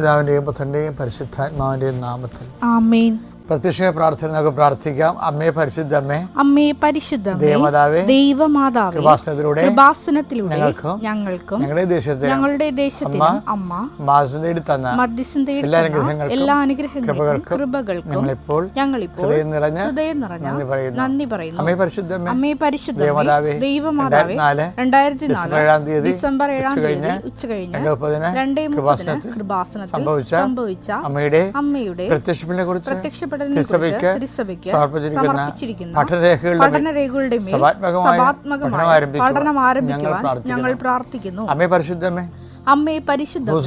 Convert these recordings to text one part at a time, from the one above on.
പിതാവിൻ്റെയും പുത്രൻ്റെയും പരിശുദ്ധാത്മാവിൻ്റെയും നാമത്തിൽ ആമേൻ. പ്രത്യക്ഷ പ്രാർത്ഥന നമുക്ക് പ്രാർത്ഥിക്കാം. അമ്മേ പരിശുദ്ധമ്മേ, അമ്മേ പരിശുദ്ധമേ, ദേവമാതാവേ, ദൈവമാതാവേ, കൃപാസനത്തിലൂടെ ഞങ്ങൾക്കും ഞങ്ങളുടെ ദേശത്തിനും അമ്മ മധ്യസ്ഥം തേടി തന്ന എല്ലാ അനുഗ്രഹങ്ങൾക്കും കൃപകൾക്കും ഞങ്ങളിപ്പോൾ ഹൃദയം നിറഞ്ഞ നന്ദി പറയുന്നു. അമ്മേ പരിശുദ്ധമ്മേ, അമ്മേ പരിശുദ്ധമേ, ദൈവമാതാവേ, 2004 ഡിസംബർ 7 ഉച്ചകഴിഞ്ഞ് 2:30 കൃപാസനത്തിൽ സംഭവിച്ച അമ്മയുടെ പ്രത്യക്ഷ തിരുസഭയ്ക്ക് സമർപ്പിച്ചിരിക്കുന്ന പഠനരേഖകളുടെ മേൽ സഭാത്മകമായ പഠനം ആരംഭിക്കുവാൻ ഞങ്ങൾ പ്രാർത്ഥിക്കുന്നു. അമ്മേ പരിശുദ്ധമേ, അമ്മേ പരിശുദ്ധമേ,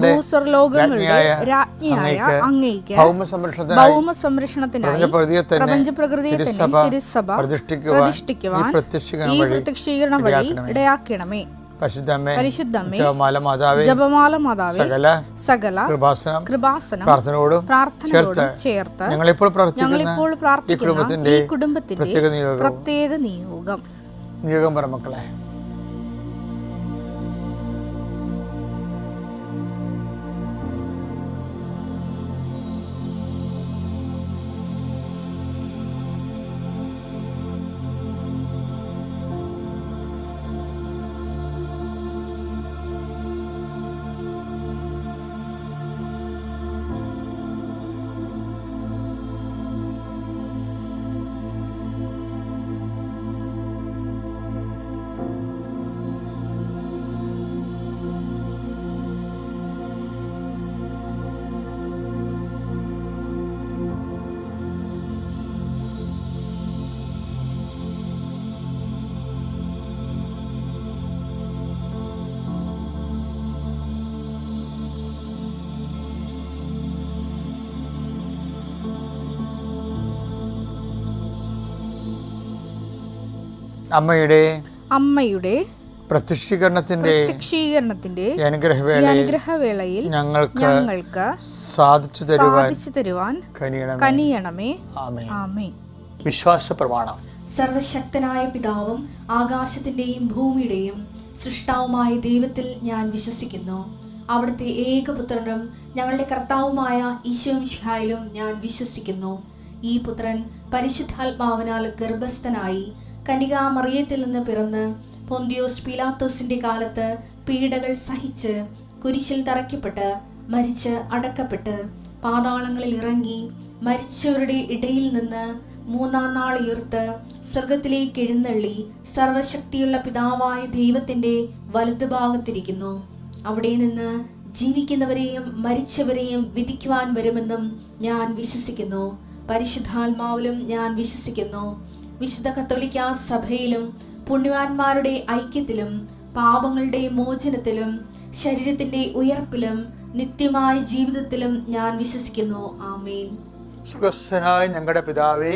ഭൂസ്വർലോകങ്ങളുടെ രാജ്ഞിയായ അങ്ങേയ്ക്ക് ഭൗമസംരക്ഷണത്തിനായി പ്രപഞ്ചപ്രകൃതിയെ തന്നെ തിരുസഭ പ്രതിഷ്ഠിക്കുവാൻ ഈ പ്രത്യക്ഷീകരണ വഴി ഇടയാക്കണമേ. പരിശുദ്ധമേ, ജപമാല മാതാവേ, സകല കൃപാസനം പ്രാർത്ഥനയോടും ചേർത്ത് ഞങ്ങളിപ്പോൾ പ്രാർത്ഥിക്കുന്ന ഈ കുടുംബത്തിന്റെ പ്രത്യേക നിയോഗം പറമക്കളെ. അമ്മയുടെ പ്രത്യക്ഷീകരണത്തിന്റെ അനുഗ്രഹവേളയിൽ ഞങ്ങൾക്ക് സാധിച്ചു തരുവാൻ കനിയണമേ. ആമേൻ. വിശ്വാസ പ്രമാണം. സർവശക്തനായ പിതാവും ആകാശത്തിന്റെയും ഭൂമിയുടെയും സൃഷ്ടാവുമായ ദൈവത്തിൽ ഞാൻ വിശ്വസിക്കുന്നു. അവിടുത്തെ ഏകപുത്രനും ഞങ്ങളുടെ കർത്താവുമായ ഈശോ മിശിഹായിലും ഞാൻ വിശ്വസിക്കുന്നു. ഈ പുത്രൻ പരിശുദ്ധാത്മാവിനാൽ ഗർഭസ്ഥനായി കന്യകാമറിയത്തിൽ നിന്ന് പിറന്ന് പൊന്തിയോസ് പീലാത്തോസിന്റെ കാലത്ത് പീഡകൾ സഹിച്ച് കുരിശിൽ തറയ്ക്കപ്പെട്ട് മരിച്ച് അടക്കപ്പെട്ട് പാതാളങ്ങളിൽ ഇറങ്ങി മരിച്ചവരുടെ ഇടയിൽ നിന്ന് 3-ാം നാൾ ഉയർത്ത് സ്വർഗത്തിലേക്ക് എഴുന്നള്ളി സർവശക്തിയുള്ള പിതാവായ ദൈവത്തിന്റെ വലതുഭാഗത്തിരിക്കുന്നു. അവിടെ നിന്ന് ജീവിക്കുന്നവരെയും മരിച്ചവരെയും വിധിക്കുവാൻ വരുമെന്നും ഞാൻ വിശ്വസിക്കുന്നു. പരിശുദ്ധാത്മാവിലും ഞാൻ വിശ്വസിക്കുന്നു. വിശുദ്ധ കത്തോലിക്കാ സഭയിലും പുണ്യവാന്മാരുടെ ഐക്യത്തിലും പാപങ്ങളുടെ മോചനത്തിലും ശരീരത്തിന്റെ ഉയർപ്പിലും നിത്യമായ ജീവിതത്തിലും ഞാൻ വിശ്വസിക്കുന്നു. ആമേൻ. സ്വർഗ്ഗസ്ഥനായ ഞങ്ങളുടെ പിതാവേ,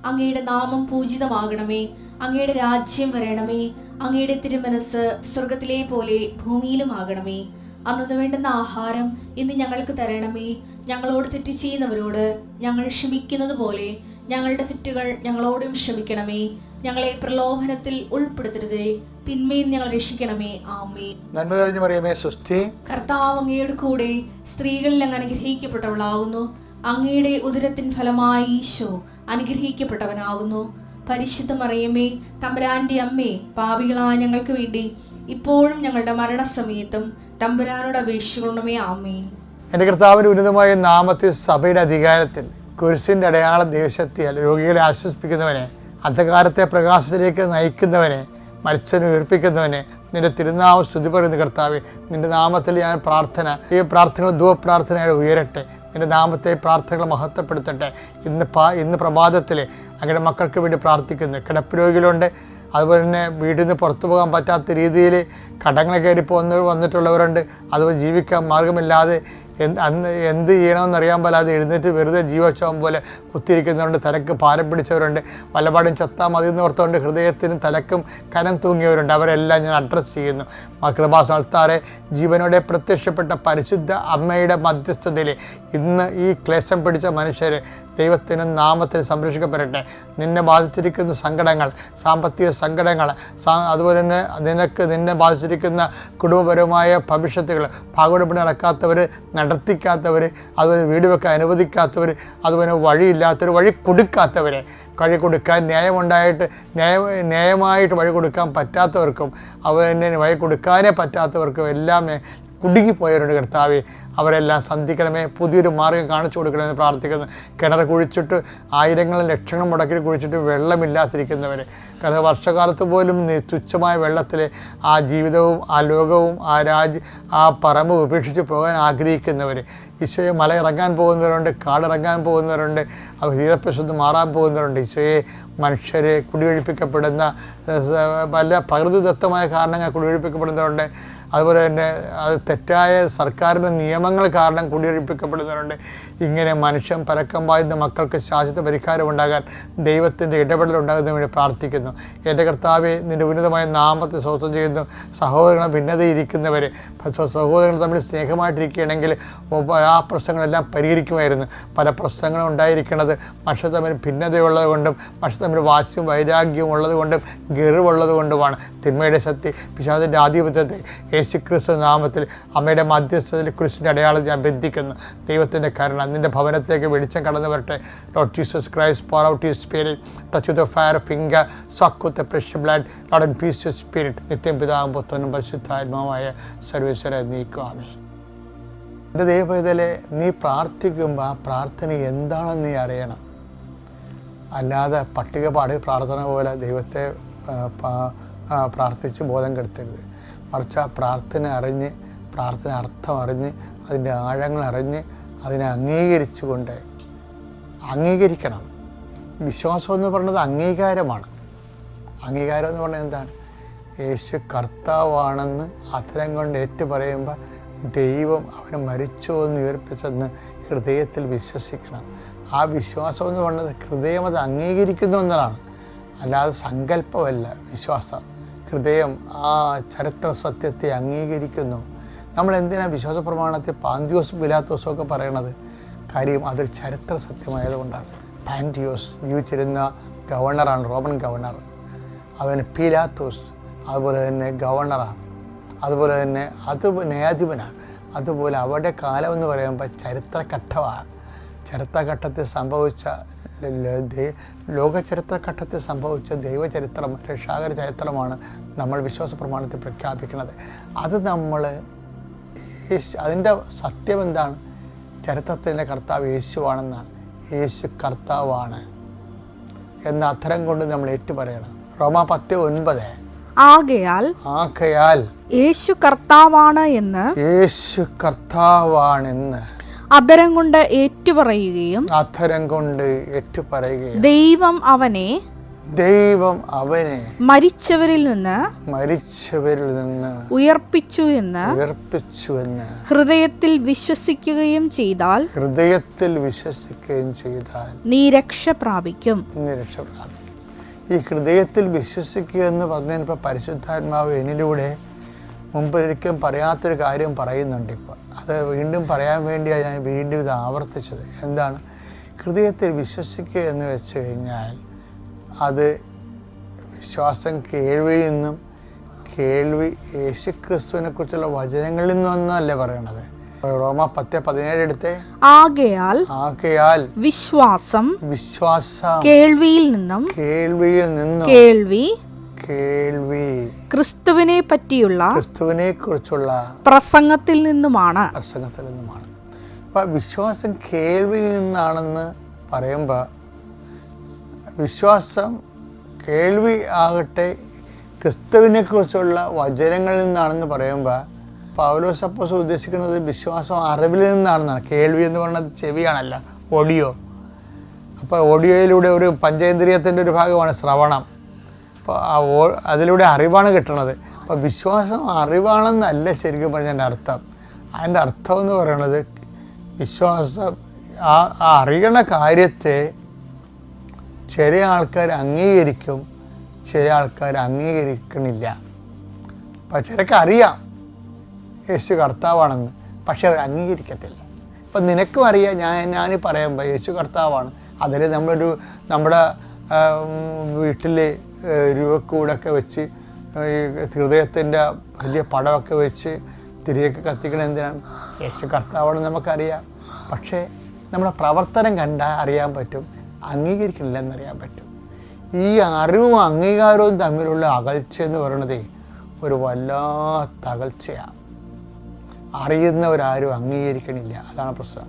അങ്ങയുടെ നാമം പൂജിതമാകണമേ. അങ്ങയുടെ രാജ്യം വരണമേ. അങ്ങയുടെ തിരുമനസ് സ്വർഗത്തിലെ പോലെ ഭൂമിയിലും ആകണമേ. അന്നു വേണ്ടുന്ന ആഹാരം ഇന്ന് ഞങ്ങൾക്ക് തരണമേ. ഞങ്ങളോട് തെറ്റ് ചെയ്യുന്നവരോട് ഞങ്ങൾ ക്ഷമിക്കുന്നത് പോലെ ഞങ്ങളുടെ തെറ്റുകൾ ഞങ്ങളോടും ക്ഷമിക്കണമേ. ഞങ്ങളെ പ്രലോഭനത്തിൽ ഉൾപ്പെടുത്തരുതേ, തിന്മയിൽ ഞങ്ങൾ രക്ഷിക്കണമേ. ആമേൻ. നന്മ നിറഞ്ഞ മറിയമേ, സ്വസ്തി. കർത്താവ് അങ്ങയുടെ കൂടെ സ്ത്രീകളിൽ അങ്ങ് അനുഗ്രഹിക്കപ്പെട്ടവളാകുന്നു. അങ്ങയുടെ ഉദരത്തിൻ ഫലമായി ഈശോ അനുഗ്രഹിക്കപ്പെട്ടവനാകുന്നു. പരിശുദ്ധ മറിയമേ, തമ്പുരാന്റെ അമ്മേ, പാപികളായ ഞങ്ങൾക്ക് വേണ്ടി ഇപ്പോഴും ഞങ്ങളുടെ മരണസമയത്തും തമ്പുരാനോട് അപേക്ഷിക്കണമേ. ആമേൻ. എൻ്റെ കർത്താവിന്റെ ഉന്നതമായ നാമത്തിൽ സഭയുടെ അധികാരത്തിൽ കുരിശിന്റെ അടയാള ദേശത്തിയാൽ രോഗികളെ ആശ്വസിപ്പിക്കുന്നവനെ, അന്ധകാരത്തെ പ്രകാശത്തിലേക്ക് നയിക്കുന്നവനെ, മരിച്ചവനെ ഉയർപ്പിക്കുന്നവനെ, നിന്റെ തിരുനാമം സ്തുതി പറയുന്ന കർത്താവേ, നിന്റെ നാമത്തിൽ ഞാൻ ഈ പ്രാർത്ഥനകൾ ധൂപപ്രാർത്ഥനയായി ഉയരട്ടെ. നിന്റെ നാമത്തെ പ്രാർത്ഥനകൾ മഹത്വപ്പെടുത്തട്ടെ. ഇന്ന് പ്രഭാതത്തിൽ അങ്ങയുടെ മക്കൾക്ക് വേണ്ടി പ്രാർത്ഥിക്കുന്നു. കിടപ്പ് രോഗികളുണ്ട്, അതുപോലെ തന്നെ വീട്ടിൽ നിന്ന് പുറത്തു പോകാൻ പറ്റാത്ത രീതിയിൽ കടങ്ങൾ കയറി വന്നിട്ടുള്ളവരുണ്ട്. അതുപോലെ ജീവിക്കാൻ മാർഗമില്ലാതെ എന്ത് ചെയ്യണമെന്നറിയാൻ പോലാതെ എഴുന്നേറ്റ് വെറുതെ ജീവോത്സവം പോലെ കുത്തിയിരിക്കുന്നവരുണ്ട്. തലക്ക് ഭാരം പിടിച്ചവരുണ്ട്. വല്ലപാടും ചത്താൽ മതി എന്ന് ഓർത്തുകൊണ്ട് ഹൃദയത്തിനും തലക്കും കനം തൂങ്ങിയവരുണ്ട്. അവരെല്ലാം ഞാൻ അഡ്രസ്സ് ചെയ്യുന്നു. കൃപാസനത്താറെ ജീവനോടെ പ്രത്യക്ഷപ്പെട്ട പരിശുദ്ധ അമ്മയുടെ മധ്യസ്ഥതയിൽ ഇന്ന് ഈ ക്ലേശം പിടിച്ച മനുഷ്യർ ദൈവത്തിന് നാമത്തിൽ സംരക്ഷിക്കപ്പെടട്ടെ. നിന്നെ ബാധിച്ചിരിക്കുന്ന സങ്കടങ്ങൾ, സാമ്പത്തിക സങ്കടങ്ങൾ, അതുപോലെ തന്നെ നിന്നെ ബാധിച്ചിരിക്കുന്ന കുടുംബപരമായ ഭവിഷ്യത്തുകൾ, ഭാഗവെടുപ്പിന് നടക്കാത്തവർ നടത്തിക്കാത്തവർ, അതുപോലെ വീട് വെക്കാൻ അനുവദിക്കാത്തവർ, അതുപോലെ വഴിയില്ലാത്തവർ, വഴി കൊടുക്കാത്തവരെ, വഴി കൊടുക്കാൻ ന്യായമായിട്ട് വഴി കൊടുക്കാൻ പറ്റാത്തവർക്കും അതുപോലെ വഴി കൊടുക്കാനേ പറ്റാത്തവർക്കും എല്ലാം കുടുങ്ങിപ്പോയവരുണ്ട്. കർത്താവേ, അവരെല്ലാം സന്ധിക്കണമേ, പുതിയൊരു മാർഗ്ഗം കാണിച്ചു കൊടുക്കണമെന്ന് പ്രാർത്ഥിക്കുന്നു. കിണർ കുഴിച്ചിട്ട് ആയിരങ്ങളും ലക്ഷങ്ങളും മുടക്കി കുഴിച്ചിട്ട് വെള്ളമില്ലാതിരിക്കുന്നവർ, കാരണം വർഷകാലത്ത് പോലും തുച്ഛമായ വെള്ളത്തിൽ ആ ജീവിതവും ആ ലോകവും ആ പറമ്പ് ഉപേക്ഷിച്ച് പോകാൻ ആഗ്രഹിക്കുന്നവർ, ഈശോയെ മല ഇറങ്ങാൻ പോകുന്നവരുണ്ട്, കാടിറങ്ങാൻ പോകുന്നവരുണ്ട്, അവർ തീരപ്രശുദ്ധ മാറാൻ പോകുന്നവരുണ്ട്. ഈശോയെ മനുഷ്യരെ കുടിയൊഴിപ്പിക്കപ്പെടുന്ന പല പ്രകൃതിദത്തമായ കാരണങ്ങൾ കുടിയൊഴിപ്പിക്കപ്പെടുന്നവരുണ്ട്. അതുപോലെ തന്നെ അത് തെറ്റായ സർക്കാരിൻ്റെ നിയമങ്ങൾ കാരണം കുടിയൊഴിപ്പിക്കപ്പെടുന്നവരുണ്ട്. ഇങ്ങനെ മനുഷ്യൻ പരക്കം പായുന്ന മക്കൾക്ക് ശാശ്വത പരിഹാരം ഉണ്ടാകാൻ ദൈവത്തിൻ്റെ ഇടപെടൽ ഉണ്ടാകുന്നതിന് വേണ്ടി പ്രാർത്ഥിക്കുന്നു. എൻ്റെ കർത്താവെ, നിൻ്റെ ഉന്നതമായ നാമത്തെ സ്വസ്ഥം ചെയ്യുന്നു. സഹോദരങ്ങളെ ഭിന്നതയിരിക്കുന്നവർ, സഹോദരങ്ങൾ തമ്മിൽ സ്നേഹമായിട്ടിരിക്കുകയാണെങ്കിൽ ആ പ്രശ്നങ്ങളെല്ലാം പരിഹരിക്കുമായിരുന്നു. പല പ്രശ്നങ്ങളും ഉണ്ടായിരിക്കുന്നത് മനുഷ്യർ തമ്മിൽ ഭിന്നതയുള്ളത് കൊണ്ടും മനുഷ്യർ തമ്മിൽ വാശിയും വൈരാഗ്യവും ഉള്ളത് കൊണ്ടും ഗർവുള്ളത് കൊണ്ടുമാണ്. തിന്മയുടെ ശക്തി, പിശാചിൻ്റെ ആധിപത്യത്തെ യേശുക്രിസ്തു നാമത്തിൽ അമ്മയുടെ മധ്യസ്ഥതയിൽ ക്രിസ്തുവിൻ്റെ അടയാളം ഞാൻ ബന്ധിക്കുന്നു. ദൈവത്തിൻ്റെ കരുണ നിൻ്റെ ഭവനത്തേക്ക് വെളിച്ചം കടന്നു വരട്ടെ. Lord Jesus Christ, pour out your spirit, touch with the fire finger, suck with the precious blood, Lord, and peace your spirit. നിത്യം പിതാവും പുത്രനും പരിശുദ്ധാത്മാവുമായ സർവ്വേശ്വര നീക്കും. ആമേൻ. എൻ്റെ ദൈവപൈതലേ, നീ പ്രാർത്ഥിക്കുമ്പോൾ ആ പ്രാർത്ഥന എന്താണെന്ന് നീ അറിയണം. അല്ലാതെ പട്ടികപാടി പ്രാർത്ഥന പോലെ ദൈവത്തെ പ്രാർത്ഥിച്ച് ബോധം കെടുത്തരുത്. മറിച്ച് ആ പ്രാർത്ഥന അറിഞ്ഞ്, പ്രാർത്ഥന അർത്ഥം അറിഞ്ഞ്, അതിൻ്റെ ആഴങ്ങൾ അറിഞ്ഞ് അതിനെ അംഗീകരിക്കണം. വിശ്വാസം എന്ന് പറയുന്നത് അംഗീകാരമാണ്. അംഗീകാരം എന്ന് പറഞ്ഞാൽ എന്താണ്? യേശു കർത്താവാണെന്ന് അധരം കൊണ്ട് ഏറ്റു പറയുമ്പോൾ ദൈവം അവനെ മരിച്ചോ എന്ന് ഉയർപ്പിച്ചെന്ന് ഹൃദയത്തിൽ വിശ്വസിക്കണം. ആ വിശ്വാസം എന്ന് പറയുന്നത് ഹൃദയം അത് അംഗീകരിക്കുന്നു എന്നതാണ്, അല്ലാതെ സങ്കല്പമല്ല വിശ്വാസം. ഹൃദയം ആ ചരിത്ര സത്യത്തെ അംഗീകരിക്കുന്നു. നമ്മൾ എന്തിനാണ് വിശ്വാസ പ്രമാണത്തിൽ പാന്തിയോസ് പിലാത്തോസും ഒക്കെ പറയണത്? കാര്യം അതൊരു ചരിത്ര സത്യമായതുകൊണ്ടാണ്. പാന്തിയോസ് ജീവിച്ചിരുന്ന ഗവർണറാണ്, റോമൻ ഗവർണർ. അവന് പിലാത്തോസ് അതുപോലെ തന്നെ ഗവർണറാണ്, അതുപോലെ തന്നെ അത് ന്യായാധിപനാണ്. അതുപോലെ അവരുടെ കാലം എന്ന് പറയുമ്പോൾ ചരിത്രഘട്ടമാണ്. ചരിത്രഘട്ടത്തിൽ സംഭവിച്ച ലോകചരിത്രഘട്ടത്തിൽ സംഭവിച്ച ദൈവചരിത്രം, രക്ഷാകര ചരിത്രമാണ് നമ്മൾ വിശ്വാസ പ്രമാണത്തിൽ പ്രഖ്യാപിക്കുന്നത്. അത് നമ്മൾ അതിൻ്റെ സത്യം എന്താണ്? ചരിത്രത്തിൻ്റെ കർത്താവ് യേശുവാണെന്നാണ്. യേശു കർത്താവാണ് എന്ന അധരം കൊണ്ട് നമ്മൾ ഏറ്റുപറയണം. റോമാ 10:9. ആകയാൽ യേശു കർത്താവാണെന്ന് അധരം കൊണ്ട് ഏറ്റുപറയുകയും ദൈവം അവനെ മരിച്ചവരിൽ നിന്ന് ഉയർപ്പിച്ചു എന്ന് ഹൃദയത്തിൽ വിശ്വസിക്കുകയും ചെയ്താൽ നീ രക്ഷ പ്രാപിക്കും. ഈ ഹൃദയത്തിൽ വിശ്വസിക്കുക എന്ന് പറഞ്ഞതിനിപ്പോൾ പരിശുദ്ധാത്മാവ് എന്നിലൂടെ മുമ്പൊരിക്കലും പറയാത്തൊരു കാര്യം പറയുന്നുണ്ട്. ഇപ്പോൾ അത് വീണ്ടും പറയാൻ വേണ്ടിയാണ് ഞാൻ വീണ്ടും ഇത് ആവർത്തിച്ചത്. എന്താണ് ഹൃദയത്തിൽ വിശ്വസിക്കുക എന്ന് വെച്ച് കഴിഞ്ഞാൽ? അത് വിശ്വാസം കേൾവിയിൽ നിന്നും, കേൾവി യേശുക്രിസ്തുവിനെ കുറിച്ചുള്ള വചനങ്ങളിൽ നിന്നൊന്നല്ല പറയണത്. റോമ 10:17 എടുത്തേ. ആകയാൽ വിശ്വാസം കേൾവിയിൽ നിന്നും കേൾവി ക്രിസ്തുവിനെ കുറിച്ചുള്ള പ്രസംഗത്തിൽ നിന്നുമാണ്. അപ്പൊ വിശ്വാസം കേൾവിയിൽ നിന്നാണെന്ന് പറയുമ്പോൾ, വിശ്വാസം കേൾവി ആകട്ടെ ക്രിസ്തുവിനെ കുറിച്ചുള്ള വചനങ്ങളിൽ നിന്നാണെന്ന് പറയുമ്പോൾ പൗലോസ് അപ്പോസ്തലൻ ഉദ്ദേശിക്കുന്നത് വിശ്വാസം അറിവിൽ നിന്നാണെന്നാണ്. കേൾവി എന്ന് പറയുന്നത് ചെവിയാണല്ല, ഓഡിയോ. അപ്പോൾ ഓഡിയോയിലൂടെ ഒരു പഞ്ചേന്ദ്രിയത്തിൻ്റെ ഒരു ഭാഗമാണ് ശ്രവണം. അപ്പോൾ അതിലൂടെ അറിവാണ് കിട്ടുന്നത്. അപ്പോൾ വിശ്വാസം അറിവാണെന്നല്ല ശരിക്കും പറഞ്ഞതിൻ്റെ അർത്ഥം. അതിൻ്റെ അർത്ഥം എന്ന് പറയുന്നത് വിശ്വാസം ആ അറിയണ കാര്യത്തെ ചില ആൾക്കാർ അംഗീകരിക്കും, ചില ആൾക്കാർ അംഗീകരിക്കണില്ല. അപ്പം ചിലർക്ക് അറിയാം യേശു കർത്താവാണെന്ന്, പക്ഷെ അവർ അംഗീകരിക്കത്തില്ല. ഇപ്പം നിനക്കും അറിയാം, ഞാനീ പറയുമ്പോൾ യേശു കർത്താവാണ്. അതിൽ നമ്മുടെ വീട്ടിൽ രൂപക്കൂടൊക്കെ വെച്ച്, ഹൃദയത്തിൻ്റെ വലിയ പടമൊക്കെ വെച്ച് തിരിയൊക്കെ കത്തിക്കണം എന്തിനാണ്? യേശു കർത്താവാണെന്ന് നമുക്കറിയാം. പക്ഷേ നമ്മുടെ പ്രവർത്തനം കണ്ടാൽ അറിയാൻ പറ്റും, അംഗീകരിക്കണില്ലെന്നറിയാൻ പറ്റും. ഈ അറിവും അംഗീകാരവും തമ്മിലുള്ള അകൽച്ച എന്ന് പറയുന്നത് ഒരു വല്ലാത്ത അകൽച്ചയാണ്. അറിയുന്നവരാരും അംഗീകരിക്കണില്ല, അതാണ് പ്രശ്നം.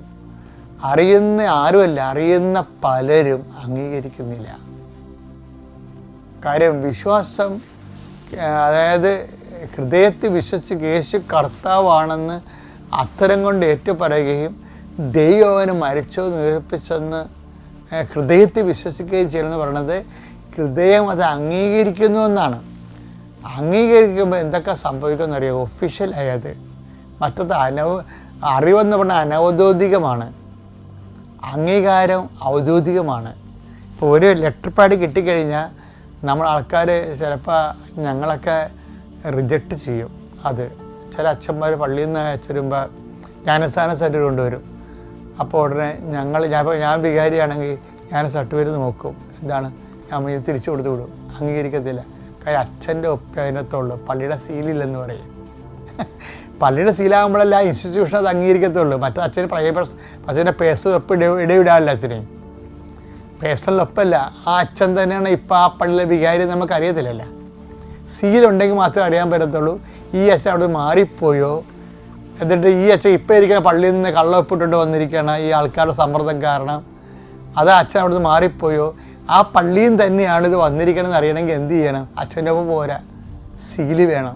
അറിയുന്ന ആരുമല്ല, അറിയുന്ന പലരും അംഗീകരിക്കുന്നില്ല. കാര്യം വിശ്വാസം, അതായത് ഹൃദയത്തിൽ വിശ്വസിച്ച് യേശു കർത്താവാണെന്ന് അത്തരം കൊണ്ട് ഏറ്റുപറയുകയും ദൈവം അവന് മരിച്ചെന്ന് ഉയർപ്പിച്ചെന്ന് ഹൃദയത്തിൽ വിശ്വസിക്കുകയും ചെയ്യണമെന്ന് പറയുന്നത് ഹൃദയം അത് അംഗീകരിക്കുന്നു എന്നാണ്. അംഗീകരിക്കുമ്പോൾ എന്തൊക്കെ സംഭവിക്കുമെന്നറിയാം? ഒഫീഷ്യലായത്. മറ്റത് അറിവെന്ന് പറഞ്ഞാൽ അനൗദ്യോഗികമാണ്, അംഗീകാരം ഔദ്യോഗികമാണ്. ഇപ്പോൾ ഒരു ലെറ്റർ പാഡ് കിട്ടിക്കഴിഞ്ഞാൽ നമ്മൾ ആൾക്കാർ ചിലപ്പോൾ ഞങ്ങളൊക്കെ റിജക്റ്റ് ചെയ്യും. അത് ചില അച്ഛന്മാർ പള്ളിയിൽ നിന്ന് അയച്ചിരുമ്പോൾ ജ്ഞാനസ്ഥാന സർട്ടിഫിക്കറ്റ് കൊണ്ടുവരും. അപ്പോൾ ഉടനെ ഞാൻ വികാരിയാണെങ്കിൽ ഞാൻ സർട്ടിഫിക്കറ്റ് നോക്കും, എന്താണ് നമ്മൾ തിരിച്ചു കൊടുത്തു വിടും. അംഗീകരിക്കത്തില്ല. കാര്യം അച്ഛൻ്റെ ഒപ്പം അതിനകത്തുള്ളൂ, പള്ളിയുടെ സീലില്ലെന്ന് പറയും. പള്ളിയുടെ സീലാകുമ്പോഴല്ല ആ ഇൻസ്റ്റിറ്റ്യൂഷൻ അത് അംഗീകരിക്കത്തുള്ളൂ. മറ്റേ അച്ഛന് അച്ഛൻ്റെ പേഴ്സണൽ ഒപ്പ് ഇടവിടാറില്ല. അച്ഛനെ പേഴ്സണൽ ഒപ്പല്ല, ആ അച്ഛൻ തന്നെയാണ് ഇപ്പം ആ പള്ളിയിലെ വികാരി. നമുക്കറിയത്തില്ലല്ലോ, സീലുണ്ടെങ്കിൽ മാത്രമേ അറിയാൻ പറ്റത്തുള്ളൂ. ഈ അച്ഛൻ അവിടെ മാറിപ്പോയോ, എന്നിട്ട് ഈ അച്ഛൻ ഇപ്പം ഇരിക്കുന്ന പള്ളിയിൽ നിന്ന് കള്ളൊപ്പിട്ടിട്ട് വന്നിരിക്കുകയാണ് ഈ ആൾക്കാരുടെ സമ്മർദ്ദം കാരണം, അത് അച്ഛൻ അവിടെ നിന്ന് മാറിപ്പോയോ, ആ പള്ളിയിൽ തന്നെയാണ് ഇത് വന്നിരിക്കണമെന്ന് അറിയണമെങ്കിൽ എന്ത് ചെയ്യണം? അച്ഛൻ്റെ ഒപ്പം പോരാ, സീല് വേണം.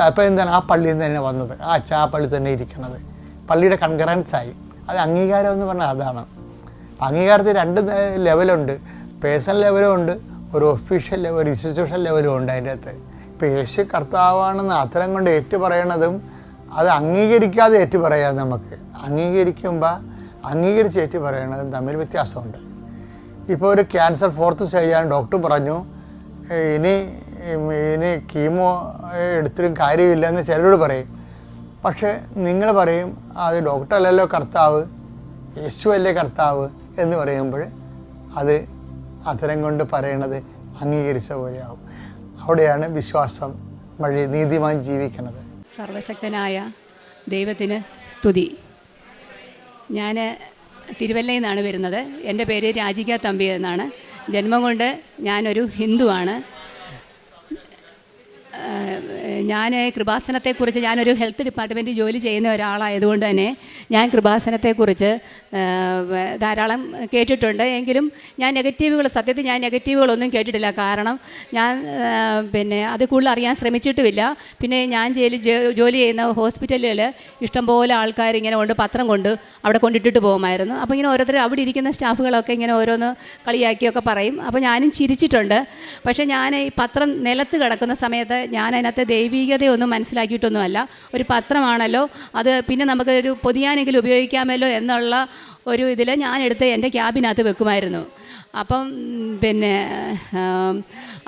അപ്പോൾ എന്താണ്? ആ പള്ളിയിൽ നിന്ന് തന്നെ വന്നത്, ആ അച്ഛൻ ആ പള്ളി തന്നെ ഇരിക്കണത്, പള്ളിയുടെ കൺകറൻസായി. അത് അംഗീകാരം എന്ന് പറഞ്ഞാൽ അതാണ്. അംഗീകാരത്തിൽ 2 ലെവലുണ്ട്, പേഴ്സണൽ ലെവലും ഉണ്ട്, ഒരു ഒഫീഷ്യൽ ലെവൽ, ഒരു ഇൻസ്റ്റിറ്റ്യൂഷൻ ലെവലും ഉണ്ട് അതിൻ്റെ അകത്ത്. ഇപ്പോൾ യേശു കർത്താവാണെന്ന് അത്തരം കൊണ്ട് ഏറ്റുപറയണതും അത് അംഗീകരിക്കാതെ ഏറ്റുപറയാം. നമുക്ക് അംഗീകരിക്കുമ്പോൾ അംഗീകരിച്ച് ഏറ്റുപറയണതും തമ്മിൽ വ്യത്യാസമുണ്ട്. ഇപ്പോൾ ഒരു ക്യാൻസർ 4th സ്റ്റേജാണ്, ഡോക്ടർ പറഞ്ഞു ഇനി കീമോ എടുത്തിട്ടും കാര്യമില്ലെന്ന് ചിലരോട് പറയും. പക്ഷേ നിങ്ങൾ പറയും അത് ഡോക്ടറല്ലല്ലോ കർത്താവ്, യേശു അല്ലേ കർത്താവ് എന്ന് പറയുമ്പോൾ അത് അത്തരം കൊണ്ട് പറയണത് അംഗീകരിച്ച പോലെയാവും. അവിടെയാണ് വിശ്വാസം വഴി നീതിമാൻ ജീവിക്കുന്നത്. സർവശക്തനായ ദൈവത്തിന് സ്തുതി. ഞാൻ തിരുവല്ലയിൽ നിന്നാണ് വരുന്നത്. എൻ്റെ പേര് രാജിക തമ്പി എന്നാണ്. ജന്മം കൊണ്ട് ഞാനൊരു ഹിന്ദുവാണ്. ഞാൻ കൃപാസനത്തെക്കുറിച്ച്, ഞാനൊരു ഹെൽത്ത് ഡിപ്പാർട്ട്മെൻറ്റിൽ ജോലി ചെയ്യുന്ന ഒരാളായതുകൊണ്ട് തന്നെ ഞാൻ കൃപാസനത്തെക്കുറിച്ച് ധാരാളം കേട്ടിട്ടുണ്ട്. എങ്കിലും ഞാൻ സത്യത്തിൽ ഞാൻ നെഗറ്റീവുകളൊന്നും കേട്ടിട്ടില്ല. കാരണം ഞാൻ അത് കൂടുതൽ അറിയാൻ ശ്രമിച്ചിട്ടുമില്ല. പിന്നെ ഞാൻ ജോലി ചെയ്യുന്ന ഹോസ്പിറ്റലുകളിൽ ഇഷ്ടംപോലെ ആൾക്കാർ ഇങ്ങനെ കൊണ്ട് പത്രം കൊണ്ട് അവിടെ കൊണ്ടിട്ടിട്ട് പോകുമായിരുന്നു. അപ്പോൾ ഇങ്ങനെ ഓരോരുത്തർ അവിടെ ഇരിക്കുന്ന സ്റ്റാഫുകളൊക്കെ ഇങ്ങനെ ഓരോന്ന് കളിയാക്കിയൊക്കെ പറയും. അപ്പോൾ ഞാനും ചിരിച്ചിട്ടുണ്ട്. പക്ഷേ ഞാൻ ഈ പത്രം നിലത്ത് കിടക്കുന്ന സമയത്ത് ഞാൻ അതിനകത്ത് ദൈവികതയൊന്നും മനസ്സിലാക്കിയിട്ടൊന്നുമല്ല. ഒരു പത്രമാണല്ലോ, അത് പിന്നെ നമുക്കൊരു പൊതിയാനെങ്കിലും ഉപയോഗിക്കാമല്ലോ എന്നുള്ള ഒരു ഇതിൽ ഞാനെടുത്ത് എൻ്റെ ക്യാബിനകത്ത് വെക്കുമായിരുന്നു. അപ്പം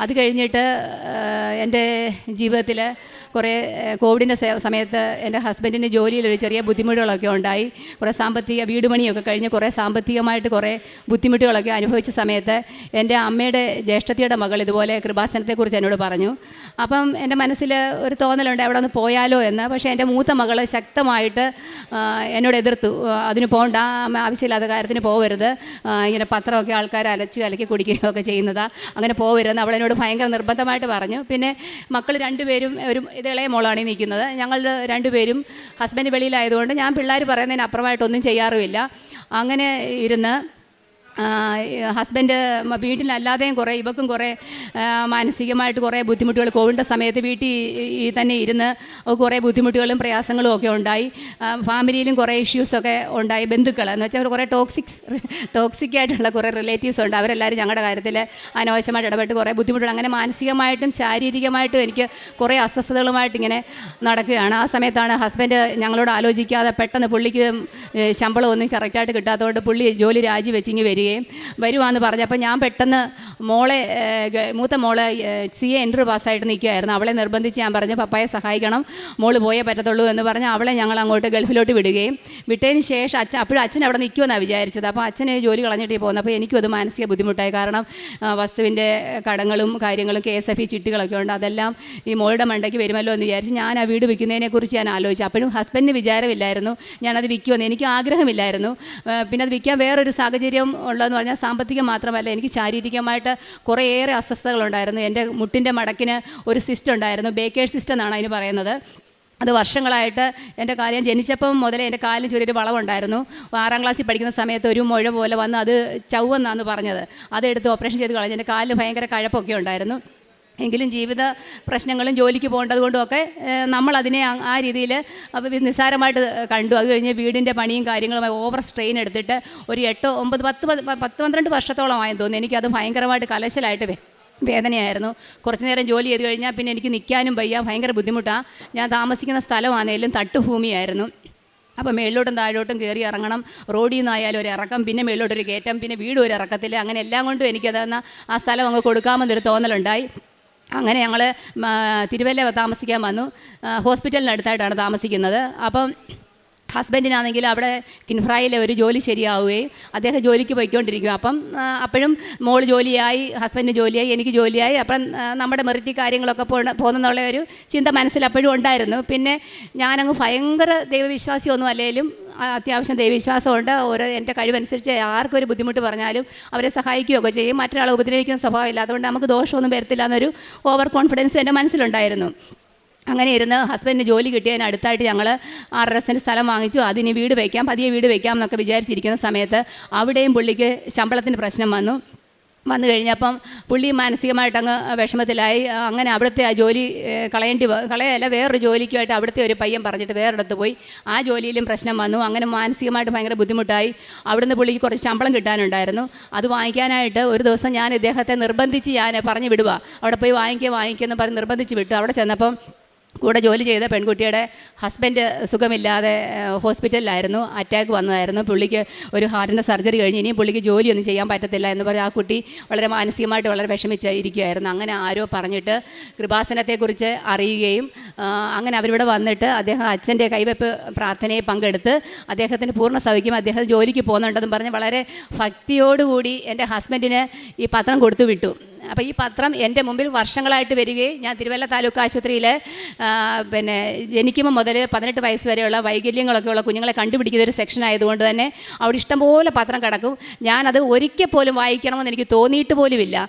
അത് കഴിഞ്ഞിട്ട് എൻ്റെ ജീവിതത്തിൽ കുറേ കോവിഡിൻ്റെ സമയത്ത് എൻ്റെ ഹസ്ബൻഡിൻ്റെ ജോലിയിലൊരു ചെറിയ ബുദ്ധിമുട്ടുകളൊക്കെ ഉണ്ടായി. കുറേ വീട് പണിയൊക്കെ കഴിഞ്ഞ് കുറേ സാമ്പത്തികമായിട്ട് കുറേ ബുദ്ധിമുട്ടുകളൊക്കെ അനുഭവിച്ച സമയത്ത് എൻ്റെ അമ്മയുടെ ജ്യേഷ്ഠത്തിയുടെ മകൾ ഇതുപോലെ കൃപാസനത്തെക്കുറിച്ച് എന്നോട് പറഞ്ഞു. അപ്പം എൻ്റെ മനസ്സിൽ ഒരു തോന്നലുണ്ട് അവിടെ ഒന്ന് പോയാലോ എന്ന്. പക്ഷേ എൻ്റെ മൂത്ത മകൾ ശക്തമായിട്ട് എന്നോട് എതിർത്തു. അതിന് പോകണ്ട, ആവശ്യമില്ലാത്ത കാര്യത്തിന് പോകരുത്, ഇങ്ങനെ പത്രമൊക്കെ ആൾക്കാർ കലക്കി കുടിക്കുകയൊക്കെ ചെയ്യുന്നതാണ്, അങ്ങനെ പോകരുതെന്ന് അവളെന്നോട് ഭയങ്കര നിർബന്ധമായിട്ട് പറഞ്ഞു. പിന്നെ മക്കൾ 2 പേരും ഇളയ മോളാണ് ഈ നിൽക്കുന്നത്. ഞങ്ങൾ 2 പേരും ഹസ്ബൻഡ് വെളിയിലായതുകൊണ്ട് ഞാൻ പിള്ളേർ പറയുന്നതിന് അപ്പുറമായിട്ടൊന്നും ചെയ്യാറുമില്ല. അങ്ങനെ ഇരുന്ന് ഹസ്ബൻഡ് വീട്ടിലല്ലാതെയും ഇവക്കും കുറേ മാനസികമായിട്ട് കുറേ ബുദ്ധിമുട്ടുകൾ കോവിഡിൻ്റെ സമയത്ത് വീട്ടിൽ തന്നെ ഇരുന്ന് കുറേ ബുദ്ധിമുട്ടുകളും പ്രയാസങ്ങളും ഒക്കെ ഉണ്ടായി. ഫാമിലിയിലും കുറേ ഇഷ്യൂസൊക്കെ ഉണ്ടായി. ബന്ധുക്കൾ എന്ന് വെച്ചാൽ കുറേ ടോക്സിക്കായിട്ടുള്ള കുറേ റിലേറ്റീവ്സ് ഉണ്ട്. അവരെല്ലാവരും ഞങ്ങളുടെ കാര്യത്തിൽ അനാവശ്യമായിട്ട് ഇടപെട്ട് കുറേ ബുദ്ധിമുട്ടുകൾ, അങ്ങനെ മാനസികമായിട്ടും ശാരീരികമായിട്ടും എനിക്ക് കുറേ അസ്വസ്ഥതകളുമായിട്ട് ഇങ്ങനെ നടക്കുകയാണ്. ആ സമയത്താണ് ഹസ്ബൻഡ് ഞങ്ങളോട് ആലോചിക്കാതെ പെട്ടെന്ന് പുള്ളിക്ക് ശമ്പളമൊന്നും കറക്റ്റായിട്ട് കിട്ടാത്തതുകൊണ്ട് പുള്ളി ജോലി രാജിവെച്ചിങ്ങ് വരികയും വരികയും വരുവാന്ന് പറഞ്ഞപ്പോൾ ഞാൻ പെട്ടെന്ന് മോളെ മൂത്ത മോളെ CA എൻട്രി പാസ്സായിട്ട് നിൽക്കുമായിരുന്നു. അവളെ നിർബന്ധിച്ച് ഞാൻ പറഞ്ഞു പപ്പായെ സഹായിക്കണം, മോള് പോയേ പറ്റത്തുള്ളൂ എന്ന് പറഞ്ഞ് അവളെ ഞങ്ങൾ അങ്ങോട്ട് ഗൾഫിലോട്ട് വിടുകയും വിട്ടതിന് ശേഷം അപ്പോഴും അച്ഛൻ അവിടെ നിൽക്കുമെന്നാണ് വിചാരിച്ചത്. അപ്പോൾ അച്ഛനെ ജോലി കളഞ്ഞിട്ട് പോകുന്നത്. അപ്പോൾ എനിക്കും അത് മാനസിക ബുദ്ധിമുട്ടായി. കാരണം വസ്തുവിൻ്റെ കടങ്ങളും കാര്യങ്ങളും KSFE ചിട്ടികളൊക്കെ ഉണ്ട്. അതെല്ലാം ഈ മോളുടെ മണ്ടയ്ക്ക് വരുമല്ലോ എന്ന് വിചാരിച്ച് ഞാൻ ആ വീട് വിൽക്കുന്നതിനെക്കുറിച്ച് ഞാൻ ആലോചിച്ചു. അപ്പോഴും ഹസ്ബൻഡിന് വിചാരമില്ലായിരുന്നു ഞാനത് വിൽക്കുമെന്ന്, എനിക്ക് ആഗ്രഹമില്ലായിരുന്നു. പിന്നെ അത് വിൽക്കാൻ വേറൊരു സാഹചര്യം ഉള്ളതെന്ന് പറഞ്ഞാൽ സാമ്പത്തികം മാത്രമല്ല, എനിക്ക് ശാരീരികമായിട്ട് കുറേയേറെ അസ്വസ്ഥതകളുണ്ടായിരുന്നു. എൻ്റെ മുട്ടിൻ്റെ മടക്കിന് ഒരു സിസ്റ്റ് ഉണ്ടായിരുന്നു, ബേക്കേഴ്സ് സിസ്റ്റ് എന്നാണ് അതിന് പറയുന്നത്. അത് വർഷങ്ങളായിട്ട് എൻ്റെ കാലം ജനിച്ചപ്പം മുതലേ എൻ്റെ കാലിന് ചെറിയൊരു വളവുണ്ടായിരുന്നു. 6ാം ക്ലാസ്സിൽ പഠിക്കുന്ന സമയത്ത് ഒരു മുഴ പോലെ വന്ന് അത് ചവ്വെന്നാണ് പറഞ്ഞത്. അതെടുത്ത് ഓപ്പറേഷൻ ചെയ്ത് കളഞ്ഞ് എൻ്റെ കാലിന് ഭയങ്കര കഴപ്പൊക്കെ ഉണ്ടായിരുന്നു. എങ്കിലും ജീവിത പ്രശ്നങ്ങളും ജോലിക്ക് പോകേണ്ടത് കൊണ്ടുമൊക്കെ നമ്മളതിനെ ആ രീതിയിൽ നിസ്സാരമായിട്ട് കണ്ടു. അത് കഴിഞ്ഞ് വീടിൻ്റെ പണിയും കാര്യങ്ങളുമായി ഓവർ സ്ട്രെയിൻ എടുത്തിട്ട് ഒരു 8, 9, 10, 12 വർഷത്തോളമായെന്ന് തോന്നുന്നു. എനിക്കത് ഭയങ്കരമായിട്ട് കലശലായിട്ട് വേദനയായിരുന്നു. കുറച്ച് നേരം ജോലി ചെയ്ത് കഴിഞ്ഞാൽ പിന്നെ എനിക്ക് നിൽക്കാനും വയ്യ, ഭയങ്കര ബുദ്ധിമുട്ടാണ്. ഞാൻ താമസിക്കുന്ന സ്ഥലമാണെങ്കിലും തട്ടുഭൂമിയായിരുന്നു. അപ്പോൾ മേളിലോട്ടും താഴോട്ടും കയറി ഇറങ്ങണം, റോഡിൽ നിന്നായാലും ഒരു ഇറക്കം, പിന്നെ മേളിലോട്ടൊരു കയറ്റം, പിന്നെ വീടും ഒരു ഇറക്കത്തിൽ, അങ്ങനെ എല്ലാം കൊണ്ടും എനിക്കതെന്നാൽ ആ സ്ഥലം അങ്ങ് കൊടുക്കാമെന്നൊരു തോന്നലുണ്ടായി. അങ്ങനെ ഞങ്ങൾ തിരുവല്ല താമസിക്കാൻ വന്നു. ഹോസ്പിറ്റലിനടുത്തായിട്ടാണ് താമസിക്കുന്നത്. അപ്പം ഹസ്ബൻഡിനാണെങ്കിൽ അവിടെ കിൻഫ്രായിലെ ഒരു ജോലി ശരിയാവുകയും അദ്ദേഹം ജോലിക്ക് പോയിക്കൊണ്ടിരിക്കും. അപ്പോഴും മോൾ ജോലിയായി, ഹസ്ബൻഡിന് ജോലിയായി, എനിക്ക് ജോലിയായി. അപ്പം നമ്മുടെ മെറിറ്റി കാര്യങ്ങളൊക്കെ പോകുന്നുള്ള ഒരു ചിന്ത മനസ്സിൽ അപ്പോഴും ഉണ്ടായിരുന്നു. പിന്നെ ഞാനങ്ങ് ഭയങ്കര ദൈവവിശ്വാസിയൊന്നും അല്ലെങ്കിലും അത്യാവശ്യം ദൈവവിശ്വാസമുണ്ട്. എൻ്റെ കഴിവനുസരിച്ച് ആർക്കൊരു ബുദ്ധിമുട്ട് പറഞ്ഞാലും അവരെ സഹായിക്കുകയൊക്കെ ചെയ്യും. മറ്റൊരാളെ ഉപദ്രവിക്കുന്ന സ്വഭാവം ഇല്ല. അതുകൊണ്ട് നമുക്ക് ദോഷമൊന്നും വരത്തില്ല എന്നൊരു ഓവർ കോൺഫിഡൻസ് എൻ്റെ മനസ്സിലുണ്ടായിരുന്നു. അങ്ങനെ ഇരുന്ന് ഹസ്ബൻഡിന് ജോലി കിട്ടിയതിന് അടുത്തായിട്ട് ഞങ്ങൾ 6.5 സെൻറ്റ് സ്ഥലം വാങ്ങിച്ചു. അതിന് വീട് വയ്ക്കാം, പതിയെ വീട് വയ്ക്കാം എന്നൊക്കെ വിചാരിച്ചിരിക്കുന്ന സമയത്ത് അവിടെയും പുള്ളിക്ക് ശമ്പളത്തിന് പ്രശ്നം വന്നു കഴിഞ്ഞപ്പം പുള്ളി മാനസികമായിട്ടങ്ങ് വിഷമത്തിലായി. അങ്ങനെ അവിടുത്തെ ആ ജോലി കളയല്ല വേറൊരു ജോലിക്കുമായിട്ട് അവിടുത്തെ ഒരു പയ്യൻ പറഞ്ഞിട്ട് വേറെടുത്ത് പോയി. ആ ജോലിയിലും പ്രശ്നം വന്നു. അങ്ങനെ മാനസികമായിട്ട് ഭയങ്കര ബുദ്ധിമുട്ടായി. അവിടുന്ന് പുള്ളിക്ക് കുറച്ച് ശമ്പളം കിട്ടാനുണ്ടായിരുന്നു. അത് വാങ്ങിക്കാനായിട്ട് ഒരു ദിവസം ഞാൻ ഇദ്ദേഹത്തെ നിർബന്ധിച്ച് ഞാൻ പറഞ്ഞു വിടുക, അവിടെ പോയി വാങ്ങിക്കുമെന്ന് പറഞ്ഞ് നിർബന്ധിച്ച് വിട്ടു. അവിടെ ചെന്നപ്പം കൂടെ ജോലി ചെയ്ത പെൺകുട്ടിയുടെ ഹസ്ബൻഡ് സുഖമില്ലാതെ ഹോസ്പിറ്റലിലായിരുന്നു, അറ്റാക്ക് വന്നതായിരുന്നു. പുള്ളിക്ക് ഒരു ഹാർട്ടിൻ്റെ സർജറി കഴിഞ്ഞ് ഇനിയും പുള്ളിക്ക് ജോലിയൊന്നും ചെയ്യാൻ പറ്റത്തില്ല എന്ന് പറഞ്ഞ് ആ കുട്ടി വളരെ മാനസികമായിട്ട് വളരെ വിഷമിച്ചിരിക്കുകയായിരുന്നു. അങ്ങനെ ആരോ പറഞ്ഞിട്ട് കൃപാസനത്തെക്കുറിച്ച് അറിയുകയും അങ്ങനെ അവരിവിടെ വന്നിട്ട് അദ്ദേഹം അച്ഛൻ്റെ കൈവെപ്പ് പ്രാർത്ഥനയിൽ പങ്കെടുത്ത് അദ്ദേഹത്തിന് പൂർണ്ണ സൗഖ്യം, അദ്ദേഹം ജോലിക്ക് പോകുന്നുണ്ടെന്നും പറഞ്ഞ് വളരെ ഭക്തിയോടുകൂടി എൻ്റെ ഹസ്ബൻഡിന് ഈ പത്രം കൊടുത്തു വിട്ടു. അപ്പോൾ ഈ പത്രം എൻ്റെ മുമ്പിൽ വർഷങ്ങളായിട്ട് വരികയും ഞാൻ തിരുവല്ല താലൂക്ക് ആശുപത്രിയിൽ പിന്നെ ജനിക്കുമ്പോൾ മുതൽ 18 വയസ്സ് വരെയുള്ള വൈകല്യങ്ങളൊക്കെ ഉള്ള കുഞ്ഞുങ്ങളെ കണ്ടുപിടിക്കുന്ന ഒരു സെക്ഷൻ ആയതുകൊണ്ട് തന്നെ അവിടെ ഇഷ്ടംപോലെ പത്രം കിടക്കും. ഞാനത് ഒരിക്കൽ പോലും വായിക്കണമെന്ന് എനിക്ക് തോന്നിയിട്ട് പോലുമില്ല.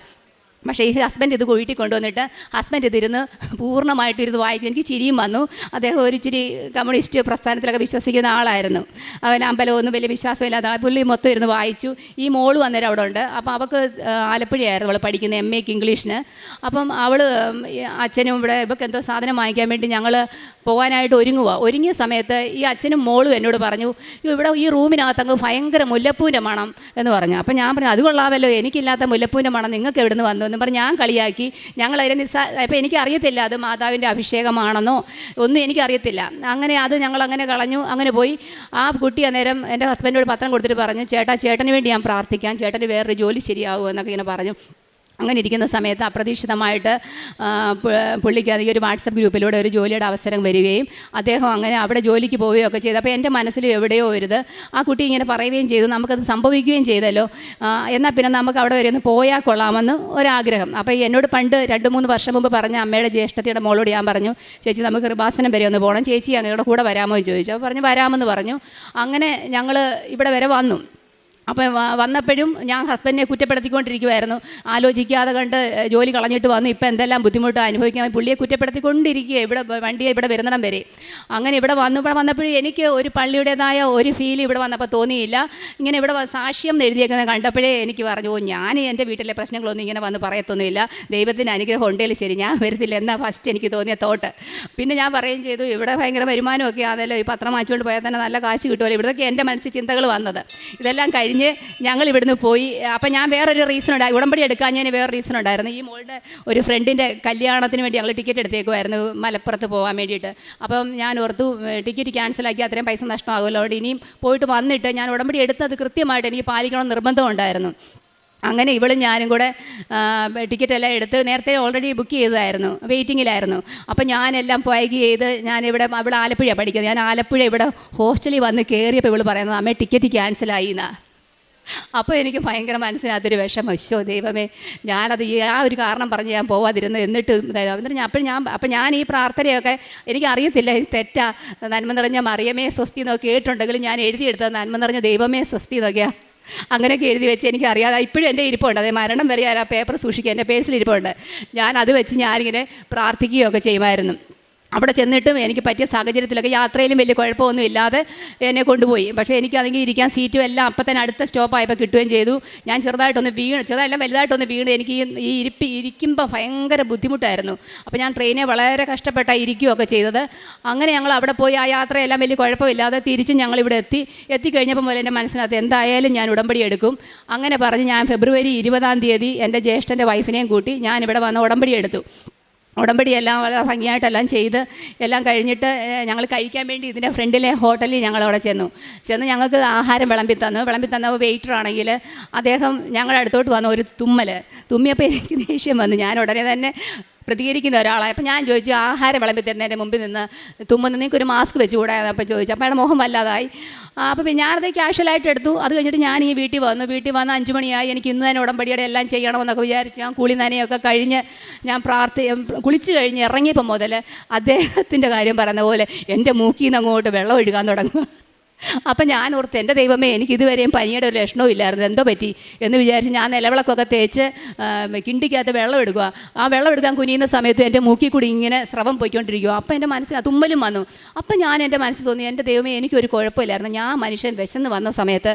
പക്ഷേ ഈ ഹസ്ബൻഡ് ഇത് വീട്ടിൽ കൊണ്ടുവന്നിട്ട് ഹസ്ബൻഡ് ഇതിരുന്ന് പൂർണ്ണമായിട്ട് ഇരുന്ന് വായിക്കും. എനിക്ക് ചിരിയും വന്നു. അദ്ദേഹം ഒരു ഇച്ചിരി കമ്മ്യൂണിസ്റ്റ് പ്രസ്ഥാനത്തിലൊക്കെ വിശ്വസിക്കുന്ന ആളായിരുന്നു. അവൻ അമ്പലമൊന്നും വലിയ വിശ്വാസമില്ലാത്ത ആൾ. പുള്ളി മൊത്തം ഇരുന്ന് വായിച്ചു. ഈ മോള് അന്നേരം അവിടെ ഉണ്ട്. അപ്പം അവൾക്ക് ആലപ്പുഴയായിരുന്നു അവൾ പഠിക്കുന്നത്, MA ഇംഗ്ലീഷിന്. അപ്പം അവൾ അച്ഛനും ഇവിടെ ഇവർക്ക് എന്തോ സാധനം വാങ്ങിക്കാൻ വേണ്ടി ഞങ്ങൾ പോകാനായിട്ട് ഒരുങ്ങിയ സമയത്ത് ഈ അച്ഛനും മോളും എന്നോട് പറഞ്ഞു, ഇവിടെ ഈ റൂമിനകത്തങ്ങ് ഭയങ്കര മുല്ലപ്പൂവിൻ്റെ മണം എന്ന് പറഞ്ഞു. അപ്പം ഞാൻ പറഞ്ഞു അത് കൊള്ളാമല്ലോ, എനിക്കില്ലാത്ത മുല്ലപ്പൂവിൻ്റെ മണം നിങ്ങൾക്ക് എവിടെ നിന്ന് വന്നു എന്ന് പറഞ്ഞ് ഞാൻ കളിയാക്കി. ഞങ്ങളതിനെ അപ്പോൾ എനിക്കറിയത്തില്ല അത് മാതാവിൻ്റെ അഭിഷേകമാണെന്നോ ഒന്നും എനിക്കറിയത്തില്ല. അങ്ങനെ അത് ഞങ്ങളങ്ങനെ കളഞ്ഞു. അങ്ങനെ പോയി. ആ കുട്ടി അന്നേരം എൻ്റെ ഹസ്ബൻഡിനോട് പത്രം കൊടുത്തിട്ട് പറഞ്ഞു, ചേട്ടന് വേണ്ടി ഞാൻ പ്രാർത്ഥിക്കാം, ചേട്ടന് വേറൊരു ജോലി ശരിയാകുമോ എന്നൊക്കെ ഇങ്ങനെ പറഞ്ഞു. അങ്ങനെ ഇരിക്കുന്ന സമയത്ത് അപ്രതീക്ഷിതമായിട്ട് പുള്ളിക്ക് അധികം ഒരു വാട്സപ്പ് ഗ്രൂപ്പിലൂടെ ഒരു ജോലിയുടെ അവസരം വരികയും അദ്ദേഹം അങ്ങനെ അവിടെ ജോലിക്ക് പോവുകയൊക്കെ ചെയ്തു. അപ്പോൾ എൻ്റെ മനസ്സിൽ എവിടെയോ ഒരുത് ആ കുട്ടി ഇങ്ങനെ പറയുകയും ചെയ്തു, നമുക്കത് സംഭവിക്കുകയും ചെയ്തല്ലോ, എന്നാൽ പിന്നെ നമുക്ക് അവിടെ വരെ ഒന്ന് പോയാൽ കൊള്ളാമെന്ന് ഒരാഗ്രഹം. അപ്പോൾ എന്നോട് പണ്ട് 2-3 വർഷം മുമ്പ് പറഞ്ഞ അമ്മയുടെ ജ്യേഷ്ഠത്തിയുടെ മോളോട് ഞാൻ പറഞ്ഞു, ചേച്ചി നമുക്ക് കൃപാസനം വരെ ഒന്ന് പോകണം, ചേച്ചി അങ്ങയുടെ കൂടെ വരാമോ എന്ന് ചോദിച്ചു. അപ്പോൾ പറഞ്ഞു വരാമെന്ന് പറഞ്ഞു. അങ്ങനെ ഞങ്ങൾ ഇവിടെ വരെ വന്നു. അപ്പോൾ വന്നപ്പോഴും ഞാൻ ഹസ്ബൻഡിനെ കുറ്റപ്പെടുത്തിക്കൊണ്ടിരിക്കുമായിരുന്നു. ആലോചിക്കാതെ കണ്ട് ജോലി കളഞ്ഞിട്ട് വന്നു, ഇപ്പം എന്തെല്ലാം ബുദ്ധിമുട്ട് അനുഭവിക്കാൻ പുള്ളിയെ കുറ്റപ്പെടുത്തിക്കൊണ്ടിരിക്കുക ഇവിടെ വണ്ടിയെ ഇവിടെ വരുന്നിടം വരെ. അങ്ങനെ ഇവിടെ വന്നപ്പോഴും എനിക്ക് ഒരു പള്ളിയുടേതായ ഒരു ഫീൽ ഇവിടെ വന്നപ്പോൾ തോന്നിയില്ല. ഇങ്ങനെ ഇവിടെ സാക്ഷ്യം എഴുതിയേക്കുന്നത് കണ്ടപ്പോഴേ എനിക്ക് പറഞ്ഞു, ഞാൻ എൻ്റെ വീട്ടിലെ പ്രശ്നങ്ങളൊന്നും ഇങ്ങനെ വന്ന് പറയത്തൊന്നുമില്ല, ദൈവത്തിൻ്റെ അനുഗ്രഹം ഉണ്ടെങ്കിൽ ശരി ഞാൻ വരത്തില്ല എന്നാണ് ഫസ്റ്റ് എനിക്ക് തോന്നിയ തോട്ട്. പിന്നെ ഞാൻ പറയുകയും ചെയ്തു, ഇവിടെ ഭയങ്കര വരുമാനമൊക്കെ ആണല്ലോ, ഈ പത്രം വാങ്ങിച്ചുകൊണ്ട് പോയാൽ തന്നെ നല്ല കാശ് കിട്ടുമല്ലോ, ഇവിടേക്ക് എൻ്റെ മനസ്സിൽ ചിന്തകൾ വന്നത്. ഇതെല്ലാം കഴിഞ്ഞ് കഴിഞ്ഞ് ഞങ്ങൾ ഇവിടുന്ന് പോയി. അപ്പം ഞാൻ വേറൊരു റീസൺ ഉണ്ടായി, ഉടമ്പടി എടുക്കാൻ ഞാൻ വേറെ റീസൺ ഉണ്ടായിരുന്നു. ഈ മോളുടെ ഒരു ഫ്രണ്ടിൻ്റെ കല്യാണത്തിന് വേണ്ടി ഞങ്ങൾ ടിക്കറ്റ് എടുത്തേക്കുമായിരുന്നു മലപ്പുറത്ത് പോകാൻ വേണ്ടിയിട്ട്. അപ്പം ഞാൻ ഓർത്തു ടിക്കറ്റ് ക്യാൻസലാക്കി അത്രയും പൈസ നഷ്ടമാകുമല്ലോ, അവിടെ ഇനിയും പോയിട്ട് വന്നിട്ട് ഞാൻ ഉടമ്പടി എടുത്തത് കൃത്യമായിട്ട് എനിക്ക് പാലിക്കണം നിർബന്ധം ഉണ്ടായിരുന്നു. അങ്ങനെ ഇവളും ഞാനും കൂടെ ടിക്കറ്റ് എല്ലാം എടുത്ത് നേരത്തെ ഓൾറെഡി ബുക്ക് ചെയ്തതായിരുന്നു, വെയിറ്റിങ്ങിലായിരുന്നു. അപ്പം ഞാനെല്ലാം പാക്ക് ചെയ്ത് ഞാനിവിടെ ഇവിടെ ആലപ്പുഴയാണ് പഠിക്കുന്നത്. ഞാൻ ആലപ്പുഴ ഇവിടെ ഹോസ്റ്റലിൽ വന്ന് കയറിയപ്പോൾ ഇവൾ പറയുന്നത് അമ്മേ ടിക്കറ്റ് ക്യാൻസലായി എന്നാ. അപ്പോൾ എനിക്ക് ഭയങ്കര മനസ്സിനകത്തൊരു വിഷമം, ശോ ദൈവമേ, ഞാനത് ആ ഒരു കാരണം പറഞ്ഞ് ഞാൻ പോവാതിരുന്നു. എന്നിട്ട് ഞാൻ ഈ പ്രാർത്ഥനയൊക്കെ എനിക്കറിയത്തില്ല തെറ്റാ. നന്മ നിറഞ്ഞ മറിയമേ സ്വസ്തി എന്നൊക്കെ കേട്ടിട്ടുണ്ടെങ്കിലും ഞാൻ എഴുതിയെടുത്തത് നന്മ നിറഞ്ഞ ദൈവമേ സ്വസ്തി എന്നൊക്കെയാണ്. അങ്ങനെയൊക്കെ എഴുതി വെച്ച് എനിക്കറിയാതെ ഇപ്പോഴും എൻ്റെ ഇരിപ്പുണ്ട്. അതേ മരണം വരെ ഞാൻ ആ പേപ്പർ സൂക്ഷിക്കുക, എൻ്റെ പേഴ്സിൽ ഇരിപ്പുണ്ട്. ഞാനത് വെച്ച് ഞാനിങ്ങനെ പ്രാർത്ഥിക്കുകയൊക്കെ ചെയ്യുമായിരുന്നു. അവിടെ ചെന്നിട്ടും എനിക്ക് പറ്റിയ സാഹചര്യത്തിലൊക്കെ യാത്രയിലും വലിയ കുഴപ്പമൊന്നും ഇല്ലാതെ എന്നെ കൊണ്ടുപോയി. പക്ഷേ എനിക്കതെങ്കിൽ ഇരിക്കാൻ സീറ്റും എല്ലാം അപ്പം തന്നെ അടുത്ത സ്റ്റോപ്പായപ്പോൾ കിട്ടുകയും ചെയ്തു. ഞാൻ ചെറുതായിട്ടൊന്ന് ചെറുതായെല്ലാം വലുതായിട്ടൊന്ന് വീണ് എനിക്ക് ഈ ഇരിക്കുമ്പോൾ ഭയങ്കര ബുദ്ധിമുട്ടായിരുന്നു. അപ്പോൾ ഞാൻ ട്രെയിനെ വളരെ കഷ്ടപ്പെട്ടാണ് ഇരിക്കുകയൊക്കെ ചെയ്തത്. അങ്ങനെ ഞങ്ങൾ അവിടെ പോയി ആ യാത്രയെല്ലാം വലിയ കുഴപ്പമില്ലാതെ തിരിച്ച് ഞങ്ങളിവിടെ എത്തിക്കഴിഞ്ഞപ്പോൾ മുതൽ എൻ്റെ മനസ്സിനകത്ത് എന്തായാലും ഞാൻ ഉടമ്പടി എടുക്കും. അങ്ങനെ പറഞ്ഞ് ഞാൻ ഫെബ്രുവരി 20 എൻ്റെ ജ്യേഷ്ഠൻ്റെ വൈഫിനെയും കൂട്ടി ഞാനിവിടെ വന്ന് ഉടമ്പടി എടുത്തു. ഉടമ്പടി എല്ലാം വളരെ ഭംഗിയായിട്ടെല്ലാം ചെയ്ത് എല്ലാം കഴിഞ്ഞിട്ട് ഞങ്ങൾ കഴിക്കാൻ വേണ്ടി ഇതിൻ്റെ ഫ്രണ്ടിലെ ഹോട്ടലിൽ ഞങ്ങളവിടെ ചെന്ന് ഞങ്ങൾക്ക് ആഹാരം വിളമ്പി തന്ന വെയിറ്റർ ആണെങ്കിൽ അദ്ദേഹം ഞങ്ങളുടെ അടുത്തോട്ട് വന്ന ഒരു തുമ്മിയപ്പോൾ എനിക്ക് ദേഷ്യം വന്നു. ഞാൻ ഉടനെ തന്നെ പ്രതികരിക്കുന്ന ഒരാളാണ്. അപ്പോൾ ഞാൻ ചോദിച്ചു, ആഹാരം വിളമ്പി തരുന്നതിൻ്റെ മുമ്പിൽ നിന്ന് നിങ്ങൾക്കൊരു മാസ്ക് വെച്ച് കൂടാതെ അപ്പോൾ ചോദിച്ചു. അപ്പോൾ അയാളുടെ മുഖം വല്ലാതായി. അപ്പോൾ ഞാനത് ക്യാഷ്വലായിട്ട് എടുത്തു. അത് കഴിഞ്ഞിട്ട് ഞാൻ ഈ വീട്ടിൽ വന്ന് 5 മണിയായി. എനിക്ക് ഇന്ന് തന്നെ ഉടമ്പടിയുടെ എല്ലാം ചെയ്യണമെന്നൊക്കെ വിചാരിച്ച് ഞാൻ കുളി നനയൊക്കെ കഴിഞ്ഞ് ഞാൻ കുളിച്ച് കഴിഞ്ഞ് ഇറങ്ങിയപ്പോൾ മുതൽ അദ്ദേഹത്തിൻ്റെ കാര്യം പറയുന്ന പോലെ എൻ്റെ മൂക്കിൽ നിന്ന് അങ്ങോട്ട് വെള്ളം ഒഴുകാൻ തുടങ്ങും. അപ്പം ഞാൻ ഓർത്ത്, എൻ്റെ ദൈവമേ, എനിക്ക് ഇതുവരെയും പനിയുടെ ഒരു ലക്ഷണവും ഇല്ലായിരുന്നു, എന്തോ പറ്റി എന്ന് വിചാരിച്ച് ഞാൻ നിലവിളക്കൊക്കെ തേച്ച് കിണ്ടിക്കകത്ത് വെള്ളം എടുക്കുക. ആ വെള്ളം എടുക്കാൻ കുനിയുന്ന സമയത്ത് എൻ്റെ മൂക്കിൽ കൂടി ഇങ്ങനെ സ്രവം പോയിക്കൊണ്ടിരിക്കുക. അപ്പം എൻ്റെ മനസ്സിന് തുമ്മലും വന്നു. അപ്പം ഞാൻ എൻ്റെ മനസ്സിൽ തോന്നി, എൻ്റെ ദൈവമേ, എനിക്കൊരു കുഴപ്പമില്ലായിരുന്നു. ഞാൻ മനുഷ്യൻ വിശന്ന് വന്ന സമയത്ത്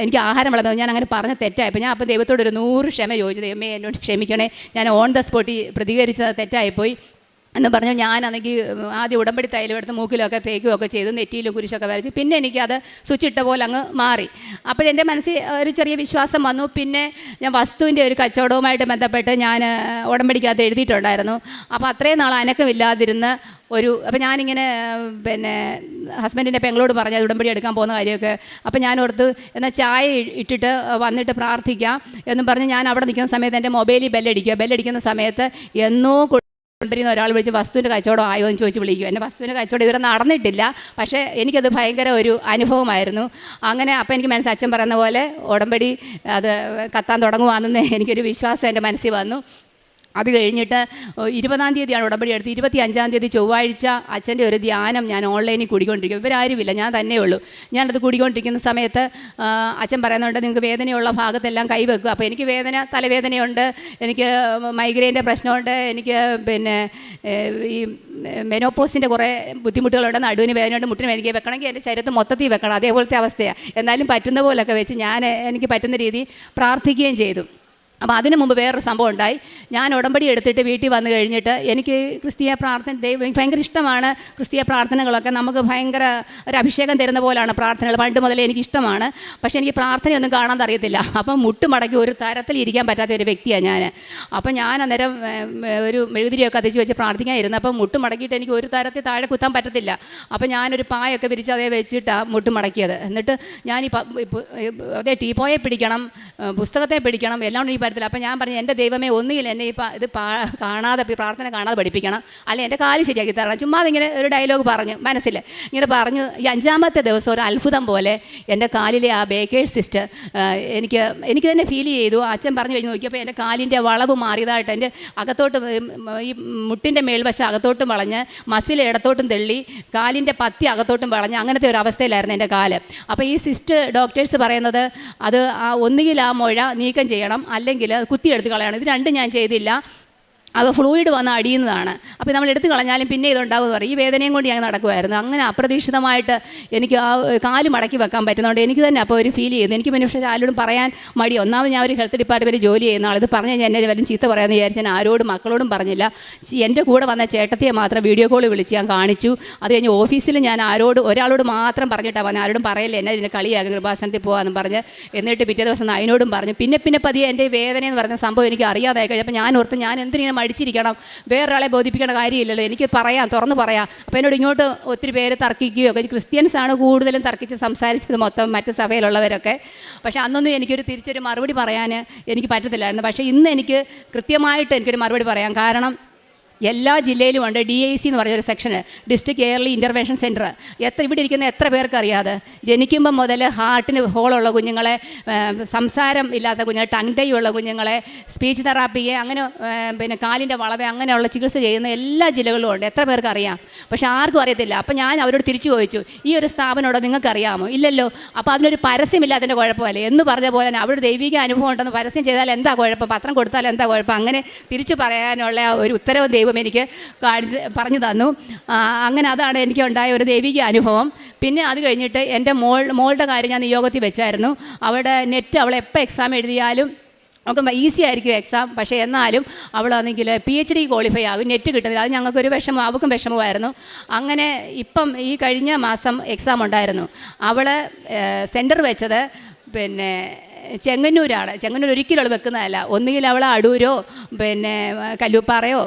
എനിക്ക് ആഹാരം വിളമ്പുന്നത് ഞാൻ അങ്ങനെ പറഞ്ഞ തെറ്റായപ്പോൾ ഞാൻ അപ്പം ദൈവത്തോട് ഒരു 100 ക്ഷമ ചോദിച്ചു. ദൈവമേ, എന്നോട് ക്ഷമിക്കണേ, ഞാൻ ഓൺ ദ സ്പോട്ടിൽ പ്രതികരിച്ചത് തെറ്റായിപ്പോയി എന്ന് പറഞ്ഞു. ഞാനാണെങ്കിൽ ആദ്യം ഉടമ്പടി തൈലം എടുത്ത് മൂക്കിലൊക്കെ തേക്കുകയൊക്കെ ചെയ്ത് നെറ്റിയിലും കുരിശൊക്കെ വരച്ച് പിന്നെ എനിക്കത് സ്വിച്ച് ഇട്ട പോലെ അങ്ങ് മാറി. അപ്പോഴെൻ്റെ മനസ്സിൽ ഒരു ചെറിയ വിശ്വാസം വന്നു. പിന്നെ ഞാൻ വസ്തുവിൻ്റെ ഒരു കച്ചവടവുമായിട്ട് ബന്ധപ്പെട്ട് ഞാൻ ഉടമ്പടിക്കകത്ത് എഴുതിയിട്ടുണ്ടായിരുന്നു. അപ്പോൾ അത്രയും നാൾ അനക്കമില്ലാതിരുന്ന അപ്പോൾ ഞാനിങ്ങനെ ഹസ്ബൻഡിൻ്റെ പെങ്ങളോട് പറഞ്ഞത് ഉടമ്പടി എടുക്കാൻ പോകുന്ന കാര്യമൊക്കെ. അപ്പോൾ ഞാൻ ഓർത്ത് എന്നാൽ ചായ ഇട്ടിട്ട് വന്നിട്ട് പ്രാർത്ഥിക്കാം എന്നും പറഞ്ഞ് ഞാൻ അവിടെ നിൽക്കുന്ന സമയത്ത് എൻ്റെ മൊബൈലിൽ ബെല്ലടിക്കുന്ന സമയത്ത് എന്നോ കൊണ്ടിരുന്ന ഒരാൾ വിളിച്ച് വസ്തുവിൻ്റെ കച്ചവടം ആയോ എന്ന് ചോദിച്ച് വിളിക്കും. എൻ്റെ വസ്തുവിൻ്റെ കച്ചവടം ഇതുവരെ നടന്നിട്ടില്ല, പക്ഷേ എനിക്കത് ഭയങ്കര ഒരു അനുഭവമായിരുന്നു. അങ്ങനെ അപ്പം എനിക്ക് മനസ്സിൽ അച്ഛൻ പറയുന്ന പോലെ ഉടമ്പടി അത് കത്താൻ തുടങ്ങുവാണെന്ന് എനിക്കൊരു വിശ്വാസം എൻ്റെ മനസ്സിൽ വന്നു. അത് കഴിഞ്ഞിട്ട് 20-ാം തീയതിയാണ് ഉടമ്പടി എടുത്ത്. 25-ാം തീയതി ചൊവ്വാഴ്ച അച്ഛൻ്റെ ഒരു ധ്യാനം ഞാൻ ഓൺലൈനിൽ കൂടിക്കൊണ്ടിരിക്കും. ഇവരാരുമില്ല, ഞാൻ തന്നെ ഉള്ളൂ. ഞാനത് കൂടിക്കൊണ്ടിരിക്കുന്ന സമയത്ത് അച്ഛൻ പറയുന്നുണ്ട്, നിങ്ങൾക്ക് വേദനയുള്ള ഭാഗത്തെല്ലാം കൈവെക്കുക. അപ്പോൾ എനിക്ക് തലവേദനയുണ്ട്, എനിക്ക് മൈഗ്രെയിൻ്റെ പ്രശ്നമുണ്ട്, എനിക്ക് ഈ മെനോപ്പോസിൻ്റെ കുറേ ബുദ്ധിമുട്ടുകളുണ്ട്, നടുവിന് വേദനയുണ്ട്, മുട്ടിന് വേദനയ്ക്ക് വെക്കണമെങ്കിൽ എൻ്റെ ശരീരത്ത് മൊത്തത്തിൽ വെക്കണം, അതേപോലത്തെ അവസ്ഥയാണ്. എന്നാലും പറ്റുന്ന പോലൊക്കെ വെച്ച് എനിക്ക് പറ്റുന്ന രീതി പ്രാർത്ഥിക്കുകയും ചെയ്തു. അപ്പോൾ അതിന് മുമ്പ് വേറൊരു സംഭവം ഉണ്ടായി. ഞാൻ ഉടമ്പടി എടുത്തിട്ട് വീട്ടിൽ വന്നു കഴിഞ്ഞിട്ട് എനിക്ക് ക്രിസ്തീയ പ്രാർത്ഥന എനിക്ക് ഭയങ്കര ഇഷ്ടമാണ്. ക്രിസ്തീയ പ്രാർത്ഥനകളൊക്കെ നമുക്ക് ഭയങ്കര ഒരു അഭിഷേകം തരുന്ന പോലെയാണ് പ്രാർത്ഥനകൾ. പണ്ട് മുതലേ എനിക്കിഷ്ടമാണ്. പക്ഷേ എനിക്ക് പ്രാർത്ഥനയൊന്നും കാണാൻ അറിയത്തില്ല. അപ്പം മുട്ടുമടക്കി ഒരു തരത്തിൽ ഇരിക്കാൻ പറ്റാത്ത ഒരു വ്യക്തിയാണ് ഞാൻ. അപ്പം ഞാൻ അന്നേരം ഒരു മെഴുകുതിരിയൊക്കെ കത്തിച്ച് വെച്ച് പ്രാർത്ഥിക്കാനിരുന്നു. അപ്പം മുട്ടുമടക്കിയിട്ട് എനിക്ക് ഒരു തരത്തിൽ താഴെ കുത്താൻ പറ്റത്തില്ല. അപ്പം ഞാനൊരു പായൊക്കെ വിരിച്ച് അതേ വെച്ചിട്ടാണ് മുട്ടുമടക്കിയത്. എന്നിട്ട് ഞാൻ അതേ ടീപ്പോയെ പിടിക്കണം, പുസ്തകത്തെ പിടിക്കണം, എല്ലാം ഈ പറ്റത്തില്ല. അപ്പം ഞാൻ പറഞ്ഞു, എൻ്റെ ദൈവമേ, ഒന്നുകിൽ എന്നെ ഇത് കാണാതെ പ്രാർത്ഥന കാണാതെ പഠിപ്പിക്കണം, അല്ലെങ്കിൽ എൻ്റെ കാല് ശരിയാക്കി തരണം. ചുമ്മാ അതിങ്ങനെ ഒരു ഡയലോഗ് പറഞ്ഞു മനസ്സിൽ ഇങ്ങനെ പറഞ്ഞു. ഈ 5-ാമത്തെ ദിവസം ഒരു അത്ഭുതം പോലെ എൻ്റെ കാലിലെ ആ ബേക്കേഴ്സ് സിസ്റ്റർ എനിക്ക് തന്നെ ഫീൽ ചെയ്തു. അച്ഛൻ പറഞ്ഞു കഴിഞ്ഞ് നോക്കിയപ്പോൾ എൻ്റെ കാലിൻ്റെ വളവ് മാറിയതായിട്ട്, എൻ്റെ അകത്തോട്ട് ഈ മുട്ടിൻ്റെ മേൽവശം അകത്തോട്ടും വളഞ്ഞ്, മസിൽ ഇടത്തോട്ടും തെള്ളി, കാലിൻ്റെ പത്തി അകത്തോട്ടും വളഞ്ഞ്, അങ്ങനത്തെ ഒരു അവസ്ഥയിലായിരുന്നു എൻ്റെ കാല്. അപ്പോൾ ഈ ഡോക്ടേഴ്സ് പറയുന്നത് അത് ഒന്നുകിൽ ആ മുഴ നീക്കം ചെയ്യണം, അല്ലെങ്കിൽ കുത്തിയെടുത്ത് കളയണം. ഇത് രണ്ടും ഞാൻ ചെയ്തില്ല. അത് ഫ്ലൂയിഡ് വന്ന് അടിയുന്നതാണ്. അപ്പോൾ നമ്മൾ എടുത്തു കളഞ്ഞാലും പിന്നെ ഇതുണ്ടാകുമെന്ന് പറയും. ഈ വേദനയും കൊണ്ട് ഞാൻ നടക്കുമായിരുന്നു. അങ്ങനെ അപ്രതീക്ഷിതമായിട്ട് എനിക്ക് ആ കാല് മടക്കി വെക്കാൻ പറ്റുന്നതുകൊണ്ട് എനിക്ക് തന്നെ അപ്പോൾ ഒരു ഫീൽ ചെയ്യുന്നു. എനിക്ക് മനുഷ്യർ ആരോടും പറയാൻ മടി. ഒന്നാമത് ഞാൻ ഒരു ഹെൽത്ത് ഡിപ്പാർട്ട്മെൻറ്റ് ജോലി ചെയ്യുന്ന ആൾ. ഇത് പറഞ്ഞ് ഞാൻ എന്നെ വല്ലതും ചീത്ത പറയാമെന്ന് വിചാരിച്ച് ഞാൻ ആരോടും മക്കളോടും പറഞ്ഞില്ല. എൻ്റെ കൂടെ വന്ന ചേട്ടത്തിയെ മാത്രം വീഡിയോ കോൾ വിളിച്ച് ഞാൻ കാണിച്ചു. അത് കഴിഞ്ഞ് ഓഫീസിൽ ഞാൻ ഒരാളോട് മാത്രം പറഞ്ഞിട്ടാണ് വന്നത്. ആരോടും പറയില്ല, എന്നെ ഇതിനെ കളിയാക്കി കൃപാസനത്തിൽ പോകാമെന്ന് പറഞ്ഞ്. എന്നിട്ട് പിറ്റേ ദിവസം അതിനോടും പറഞ്ഞു. പിന്നെ പതിയെ എൻ്റെ വേദന എന്ന് പറഞ്ഞ സംഭവം എനിക്ക് അറിയാതായി കഴിഞ്ഞപ്പോൾ ഞാൻ ഓർത്ത് ഞാൻ എന്തിനാണ് മടിച്ചിരിക്കണം, വേറൊരാളെ ബോധിപ്പിക്കേണ്ട കാര്യമില്ലല്ലോ, എനിക്ക് പറയാം, തുറന്ന് പറയാം. അപ്പോൾ എന്നോട് ഇങ്ങോട്ട് ഒത്തിരി പേര് തർക്കിക്കുകയൊക്കെ, ക്രിസ്ത്യൻസാണ് കൂടുതലും തർക്കിച്ച് സംസാരിച്ചത് മൊത്തം, മറ്റ് സഭയിലുള്ളവരൊക്കെ. പക്ഷേ അന്നൊന്നും എനിക്കൊരു തിരിച്ചൊരു മറുപടി പറയാൻ എനിക്ക് പറ്റത്തില്ലായിരുന്നു. പക്ഷേ ഇന്ന് എനിക്ക് കൃത്യമായിട്ട് എനിക്കൊരു മറുപടി പറയാം. കാരണം എല്ലാ ജില്ലയിലും ഉണ്ട് DIC എന്ന് പറഞ്ഞൊരു സെക്ഷന്, ഡിസ്ട്രിക്ട് എയർലി ഇൻ്റർവെൻഷൻ സെൻറ്റർ. ഇവിടെ ഇരിക്കുന്ന എത്ര പേർക്ക് അറിയാതെ? ജനിക്കുമ്പം മുതൽ ഹാർട്ടിന് ഹോളുള്ള കുഞ്ഞുങ്ങളെ, സംസാരം ഇല്ലാത്ത കുഞ്ഞുങ്ങൾ, ടങ് ടൈ ഉള്ള കുഞ്ഞുങ്ങളെ, സ്പീച്ച് തെറാപ്പിയെ, അങ്ങനെ പിന്നെ കാലിൻ്റെ വളവെ, അങ്ങനെയുള്ള ചികിത്സ ചെയ്യുന്ന എല്ലാ ജില്ലകളിലും ഉണ്ട്. എത്ര പേർക്ക് അറിയാം? പക്ഷേ ആർക്കും അറിയത്തില്ല. അപ്പോൾ ഞാൻ അവരോട് തിരിച്ചു ചോദിച്ചു, ഈ ഒരു സ്ഥാപനമോട് നിങ്ങൾക്ക് അറിയാമോ? ഇല്ലല്ലോ. അപ്പോൾ അതിനൊരു പരസ്യമില്ലാത്തതിൻ്റെ കുഴപ്പമല്ലേ എന്ന് പറഞ്ഞ പോലെ തന്നെ അവിടെ ദൈവിക അനുഭവം ഉണ്ടെന്ന് പരസ്യം ചെയ്താൽ എന്താ കുഴപ്പം, പത്രം കൊടുത്താൽ എന്താ കുഴപ്പം? അങ്ങനെ തിരിച്ചു പറയാനുള്ള ഒരു ഉത്തരവ് ദൈവം എനിക്ക് പറഞ്ഞു തന്നു. അങ്ങനെ അതാണ് എനിക്ക് ഉണ്ടായ ഒരു ദൈവിക അനുഭവം. പിന്നെ അത് കഴിഞ്ഞിട്ട് എൻ്റെ മോളുടെ കാര്യം ഞാൻ നിയോഗത്തിൽ വെച്ചായിരുന്നു. അവിടെ നെറ്റ് അവൾ എപ്പോൾ എക്സാം എഴുതിയാലും നമുക്ക് ഈസി ആയിരിക്കും എക്സാം. പക്ഷേ എന്നാലും അവളാണെങ്കിൽ PhD ക്വാളിഫൈ ആകും, നെറ്റ് കിട്ടുന്നില്ല. അത് ഞങ്ങൾക്കൊരു വിഷമം, അവൾക്കും വിഷമമായിരുന്നു. അങ്ങനെ ഇപ്പം ഈ കഴിഞ്ഞ മാസം എക്സാം ഉണ്ടായിരുന്നു. അവൾ സെൻറ്റർ വെച്ചത് പിന്നെ ചെങ്ങന്നൂരാണ്. ചെങ്ങന്നൂർ ഒരിക്കലും അവൾ വെക്കുന്നതല്ല. ഒന്നുകിൽ അവൾ അടൂരോ പിന്നെ കല്ലൂപ്പാറയോ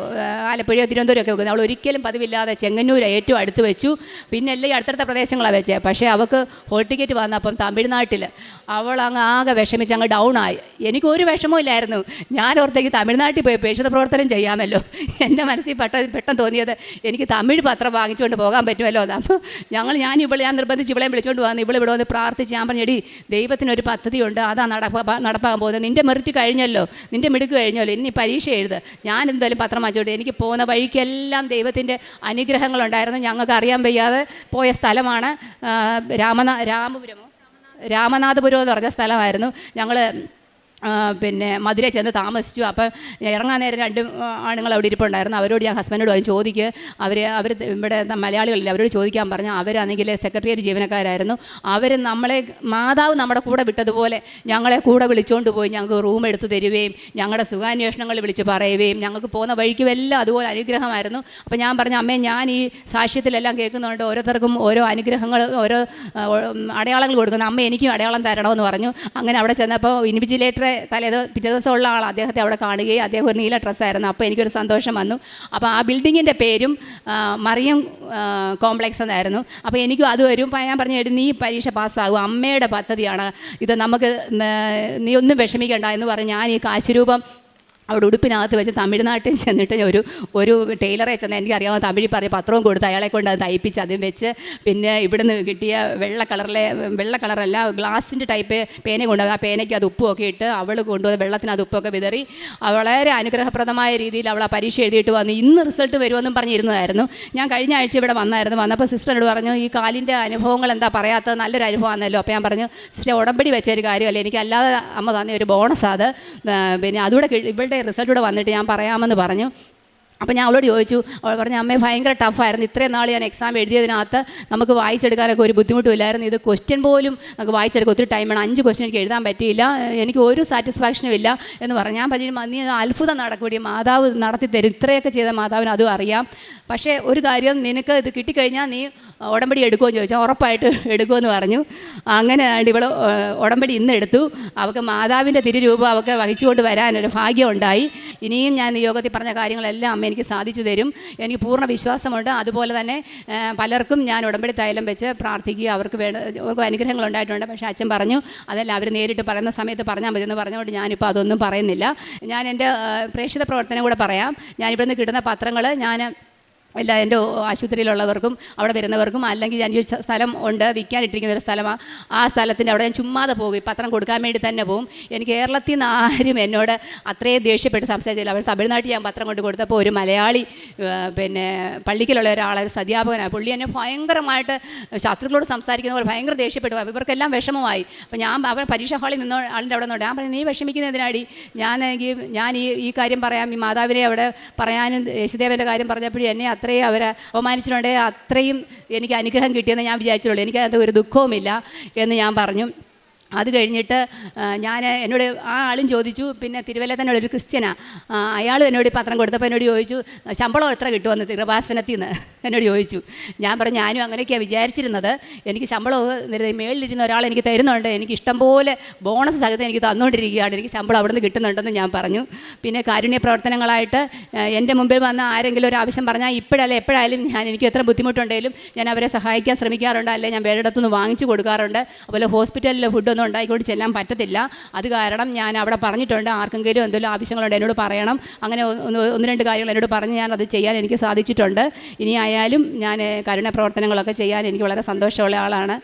ആലപ്പുഴയോ തിരുവനന്തപുരം ഒക്കെ വെക്കുന്നത്. അവൾ ഒരിക്കലും പതിവില്ലാതെ ചെങ്ങന്നൂർ ഏറ്റവും അടുത്ത് വെച്ചു. പിന്നെ എല്ലാം ഈ അടുത്തടുത്ത പ്രദേശങ്ങളാണ് വെച്ചത്. പക്ഷേ അവൾക്ക് ഹോൾ ടിക്കറ്റ് വന്നപ്പം തമിഴ്നാട്ടിൽ അവൾ അങ്ങ് ആകെ വിഷമിച്ച് അങ്ങ് ഡൗൺ ആയി. എനിക്കൊരു വിഷമവും ഇല്ലായിരുന്നു. ഞാൻ ഓർത്തേക്ക് തമിഴ്നാട്ടിൽ പോയി പ്രേക്ഷിത പ്രവർത്തനം ചെയ്യാമല്ലോ. എൻ്റെ മനസ്സിൽ പെട്ടെന്ന് തോന്നിയത് എനിക്ക് തമിഴ് പത്രം വാങ്ങിച്ചുകൊണ്ട് പോകാൻ പറ്റുമല്ലോ എന്ന്. അപ്പോൾ ഞാൻ നിർബന്ധിച്ച് ഇവളെയും വിളിച്ചുകൊണ്ട് വന്നു. ഇവിടെ വന്ന് പ്രാർത്ഥിച്ച് ഞാൻ പറഞ്ഞെടി, ദൈവത്തിനൊരു പദ്ധതിയുണ്ട്, അതാണ് നടപ്പാക്കാൻ പോകുന്നത്. നിൻ്റെ മെറിറ്റ് കഴിഞ്ഞല്ലോ, നിൻ്റെ മിടുക്ക് കഴിഞ്ഞല്ലോ, ഇനി പരീക്ഷ എഴുത്. ഞാൻ എന്തായാലും പത്രം വാങ്ങിച്ചോട്ടെ. എനിക്ക് പോകുന്ന വഴിക്കെല്ലാം ദൈവത്തിൻ്റെ അനുഗ്രഹങ്ങളുണ്ടായിരുന്നു. ഞങ്ങൾക്ക് അറിയാൻ വയ്യാതെ പോയ സ്ഥലമാണ് രാമനാഥപുരം എന്ന് പറഞ്ഞ സ്ഥലമായിരുന്നു. ഞങ്ങൾ പിന്നെ മധുരയിൽ ചെന്ന് താമസിച്ചു. അപ്പം ഇറങ്ങാൻ നേരം 2 ആണുങ്ങൾ അവിടെ ഇരിപ്പുണ്ടായിരുന്നു. അവരോട് ഞാൻ ഹസ്ബൻഡിനോട് ചോദിക്കുക, അവർ ഇവിടെ മലയാളികളില്ല, അവരോട് ചോദിക്കാൻ പറഞ്ഞു. അവരാണെങ്കിൽ സെക്രട്ടേറിയറ്റ് ജീവനക്കാരായിരുന്നു. മാതാവ് നമ്മുടെ കൂടെ വിട്ടതുപോലെ ഞങ്ങളെ കൂടെ വിളിച്ചുകൊണ്ട് പോയി ഞങ്ങൾക്ക് റൂം എടുത്ത് തരുകയും ഞങ്ങളുടെ സുഖാന്വേഷണങ്ങൾ വിളിച്ച് പറയുകയും ഞങ്ങൾക്ക് പോകുന്ന വഴിക്കും എല്ലാം അതുപോലെ അനുഗ്രഹമായിരുന്നു. അപ്പോൾ ഞാൻ പറഞ്ഞു, അമ്മേ, ഞാൻ ഈ സാക്ഷ്യത്തിലെല്ലാം കേൾക്കുന്നുണ്ട്, ഓരോരുത്തർക്കും ഓരോ അനുഗ്രഹങ്ങൾ, ഓരോ അടയാളങ്ങൾ കൊടുക്കുന്നു, അമ്മ എനിക്കും അടയാളം തരണമെന്ന് പറഞ്ഞു. അങ്ങനെ അവിടെ ചെന്നപ്പോൾ ഇൻവിജിലേറ്ററെ പിറ്റേ ദിവസമുള്ള ആൾ അദ്ദേഹത്തെ അവിടെ കാണുകയും അദ്ദേഹം ഒരു നീല ഡ്രസ്സായിരുന്നു. അപ്പോൾ എനിക്കൊരു സന്തോഷം വന്നു. അപ്പോൾ ആ ബിൽഡിങ്ങിൻ്റെ പേരും മറിയം കോംപ്ലക്സ് എന്നായിരുന്നു. അപ്പോൾ എനിക്കും അത് വരും. ഞാൻ പറഞ്ഞു, നീ പരീക്ഷ പാസ്സാകും, അമ്മയുടെ പദ്ധതിയാണ് ഇത്, നമുക്ക് നീ ഒന്നും വിഷമിക്കേണ്ട എന്ന് പറഞ്ഞ് ഞാൻ ഈ കാശുരൂപം അവിടെ ഉടുപ്പിനകത്ത് വെച്ച് തമിഴ്നാട്ടിൽ ചെന്നിട്ട് ഒരു ടൈലറെ ചെന്ന് എനിക്കറിയാവുന്ന തമിഴിൽ പറയും പത്രവും കൊടുത്ത് അയാളെ കൊണ്ട് അത് തയ്പ്പിച്ച് അതും വെച്ച്, പിന്നെ ഇവിടുന്ന് കിട്ടിയ വെള്ള കളറല്ല ഗ്ലാസിൻ്റെ ടൈപ്പ് പേന കൊണ്ടുവന്ന് ആ പേനയ്ക്ക് അത് ഉപ്പുമൊക്കെ ഇട്ട് അവൾ കൊണ്ടുവന്ന് വെള്ളത്തിന് അത് ഉപ്പൊക്കെ വിതറി വളരെ അനുഗ്രഹപ്രദമായ രീതിയിൽ അവൾ ആ പരീക്ഷ എഴുതിയിട്ട് വന്നു. ഇന്ന് റിസൾട്ട് വരുമെന്നും പറഞ്ഞിരുന്നതായിരുന്നു. ഞാൻ കഴിഞ്ഞ ആഴ്ച ഇവിടെ വന്നപ്പോൾ സിസ്റ്ററിനോട് പറഞ്ഞു, ഈ കാലിൻ്റെ അനുഭവങ്ങൾ എന്താ പറയാത്തത്, നല്ലൊരു അനുഭവമാണല്ലോ. അപ്പോൾ ഞാൻ പറഞ്ഞു, സിസ്റ്റർ ഉടമ്പടി വെച്ചൊരു കാര്യമല്ല, എനിക്ക് അല്ലാതെ അമ്മ തന്നെ ഒരു ബോണസ് അത്, പിന്നെ അതുകൂടെ ഇവളുടെ റിസൾട്ട് കൂടെ വന്നിട്ട് ഞാൻ പറയാമെന്ന് പറഞ്ഞു. അപ്പോൾ ഞാൻ അവളോട് ചോദിച്ചു. അവൾ പറഞ്ഞു, അമ്മേ ഭയങ്കര ടഫായിരുന്നു, ഇത്രയും നാൾ ഞാൻ എക്സാം എഴുതിയതിനകത്ത് നമുക്ക് വായിച്ചെടുക്കാനൊക്കെ ഒരു ബുദ്ധിമുട്ടുമില്ലായിരുന്നു. ഇത് ക്വസ്റ്റ്യൻ പോലും നമുക്ക് വായിച്ചെടുക്കാൻ ഒത്തിരി ടൈം വേണം, 5 ക്വസ്റ്റ്യൻ എനിക്ക് എഴുതാൻ പറ്റിയില്ല, എനിക്ക് ഒരു സാറ്റിസ്ഫാക്ഷനും ഇല്ല എന്ന് പറഞ്ഞു. ഞാൻ പറഞ്ഞു, നീ അത്ഭുതം നടക്കൂടി, മാതാവ് നടത്തി തരും, ഇത്രയൊക്കെ ചെയ്ത മാതാവിന് അതും അറിയാം. പക്ഷേ ഒരു കാര്യം, നിനക്ക് ഇത് കിട്ടിക്കഴിഞ്ഞാൽ നീ ഉടമ്പടി എടുക്കുമെന്ന് ചോദിച്ചാൽ ഉറപ്പായിട്ട് എടുക്കുമെന്ന് പറഞ്ഞു. അങ്ങനെ ഇവൾ ഉടമ്പടി ഇന്ന് എടുത്തു. അവൾക്ക് മാതാവിൻ്റെ തിരുരൂപം അവൾക്ക് വഹിച്ചുകൊണ്ട് വരാനൊരു ഭാഗ്യം ഉണ്ടായി. ഇനിയും ഞാൻ നിയോഗത്തിൽ പറഞ്ഞ കാര്യങ്ങളെല്ലാം അമ്മ എനിക്ക് സാധിച്ചു തരും, എനിക്ക് പൂർണ്ണ വിശ്വാസമുണ്ട്. അതുപോലെ തന്നെ പലർക്കും ഞാൻ ഉടമ്പടി തൈലം വെച്ച് പ്രാർത്ഥിക്കുക, അവർക്ക് അനുഗ്രഹങ്ങൾ ഉണ്ടായിട്ടുണ്ട്. പക്ഷേ അച്ഛൻ പറഞ്ഞു അതെല്ലാം അവർ നേരിട്ട് പറയുന്ന സമയത്ത് പറഞ്ഞാൽ മതിയെന്ന് പറഞ്ഞുകൊണ്ട് ഞാനിപ്പോൾ അതൊന്നും പറയുന്നില്ല. ഞാൻ എൻ്റെ പ്രേക്ഷിത പ്രവർത്തനം കൂടെ പറയാം. ഞാനിവിടെ നിന്ന് കിട്ടുന്ന പത്രങ്ങൾ ഞാൻ എല്ലാ എൻ്റെ ആശുപത്രിയിലുള്ളവർക്കും അവിടെ വരുന്നവർക്കും, അല്ലെങ്കിൽ ഞാൻ ഒരു സ്ഥലം ഉണ്ട് വിൽക്കാനിട്ടിരിക്കുന്ന ഒരു സ്ഥലമാണ്, ആ സ്ഥലത്തിൻ്റെ അവിടെ ഞാൻ ചുമ്മാതെ പോകും, പത്രം കൊടുക്കാൻ വേണ്ടി തന്നെ പോകും. എനിക്ക് കേരളത്തിൽ നിന്ന് ആരും എന്നോട് അത്രയും ദേഷ്യപ്പെട്ട് സംസാരിച്ചില്ല. അവർ തമിഴ്നാട്ടിൽ ഞാൻ പത്രം കൊണ്ട് കൊടുത്തപ്പോൾ ഒരു മലയാളി പിന്നെ പള്ളിക്കലുള്ള ഒരാളെ അധ്യാപകനാണ്, പുള്ളി എന്നെ ഭയങ്കരമായിട്ട് ശത്രുക്കളോട് സംസാരിക്കുന്ന പോലെ ഭയങ്കര ദേഷ്യപ്പെട്ടു. ഇവർക്കെല്ലാം വിഷമമായി. അപ്പോൾ ഞാൻ അവർ പരീക്ഷാ ഹാളിൽ നിന്നോ ആളിൻ്റെ അവിടെ നിന്നോട് ഞാൻ പറഞ്ഞു, നീ വിഷമിക്കുന്ന എന്തിനാടി, ഞാൻ ഈ കാര്യം പറയാം, ഈ മാതാവിനെ അവിടെ പറയാനും യേശുദേവൻ്റെ കാര്യം പറഞ്ഞപ്പോഴും എന്നെ അത്രയും അവരെ അവമാനിച്ചിട്ടുണ്ട്, അത്രയും എനിക്ക് അനുഗ്രഹം കിട്ടിയെന്ന് ഞാൻ വിചാരിച്ചുള്ളൂ, എനിക്കതിനകത്ത് ഒരു ദുഃഖവുമില്ല എന്ന് ഞാൻ പറഞ്ഞു. അത് കഴിഞ്ഞിട്ട് എന്നോട് ആ ആളും ചോദിച്ചു, പിന്നെ തിരുവല്ല തന്നെ ഒരു ക്രിസ്ത്യനാണ്, അയാളും എന്നോട് പത്രം കൊടുത്തപ്പോൾ എന്നോട് ചോദിച്ചു, ശമ്പളം എത്ര കിട്ടുമെന്ന് കൃപാസനത്തിൽ നിന്ന് എന്നോട് ചോദിച്ചു. ഞാൻ പറഞ്ഞു, ഞാനും അങ്ങനെയൊക്കെയാണ് വിചാരിച്ചിരുന്നത്, എനിക്ക് ശമ്പളം മേളിലിരുന്ന ഒരാൾ എനിക്ക് തരുന്നുണ്ട്, എനിക്ക് ഇഷ്ടംപോലെ ബോണസ് സഹിതം എനിക്ക് തന്നുകൊണ്ടിരിക്കുകയാണ്, എനിക്ക് ശമ്പളം അവിടെ നിന്ന് കിട്ടുന്നുണ്ടെന്ന് ഞാൻ പറഞ്ഞു. പിന്നെ കാരുണ്യ പ്രവർത്തനങ്ങളായിട്ട് എൻ്റെ മുമ്പിൽ വന്ന ആരെങ്കിലും ഒരു ആവശ്യം പറഞ്ഞാൽ ഇപ്പോഴല്ല എപ്പോഴായാലും എനിക്ക് എത്ര ബുദ്ധിമുട്ടുണ്ടെങ്കിലും ഞാൻ അവരെ സഹായിക്കാൻ ശ്രമിക്കാറുണ്ട്, അല്ലെങ്കിൽ ഞാൻ വേറെയിടത്തുനിന്ന് വാങ്ങിച്ചു കൊടുക്കാറുണ്ട്. അതുപോലെ ഹോസ്പിറ്റലിൽ ഫുഡൊന്നും ഉണ്ടായിക്കൊണ്ട് ചെല്ലാൻ പറ്റത്തില്ല, അത് കാരണം ഞാൻ അവിടെ പറഞ്ഞിട്ടുണ്ട്, ആർക്കെങ്കിലും എന്തെങ്കിലും ആവശ്യങ്ങളുണ്ട് എന്നോട് പറയണം. അങ്ങനെ ഒന്ന് രണ്ട് കാര്യങ്ങൾ എന്നോട് പറഞ്ഞ് ഞാൻ അത് ചെയ്യാൻ എനിക്ക് സാധിച്ചിട്ടുണ്ട്. ഇനി ആയാലും ഞാൻ കരുണ പ്രവർത്തനങ്ങളൊക്കെ ചെയ്യാൻ എനിക്ക് വളരെ സന്തോഷമുള്ള ആളാണ്.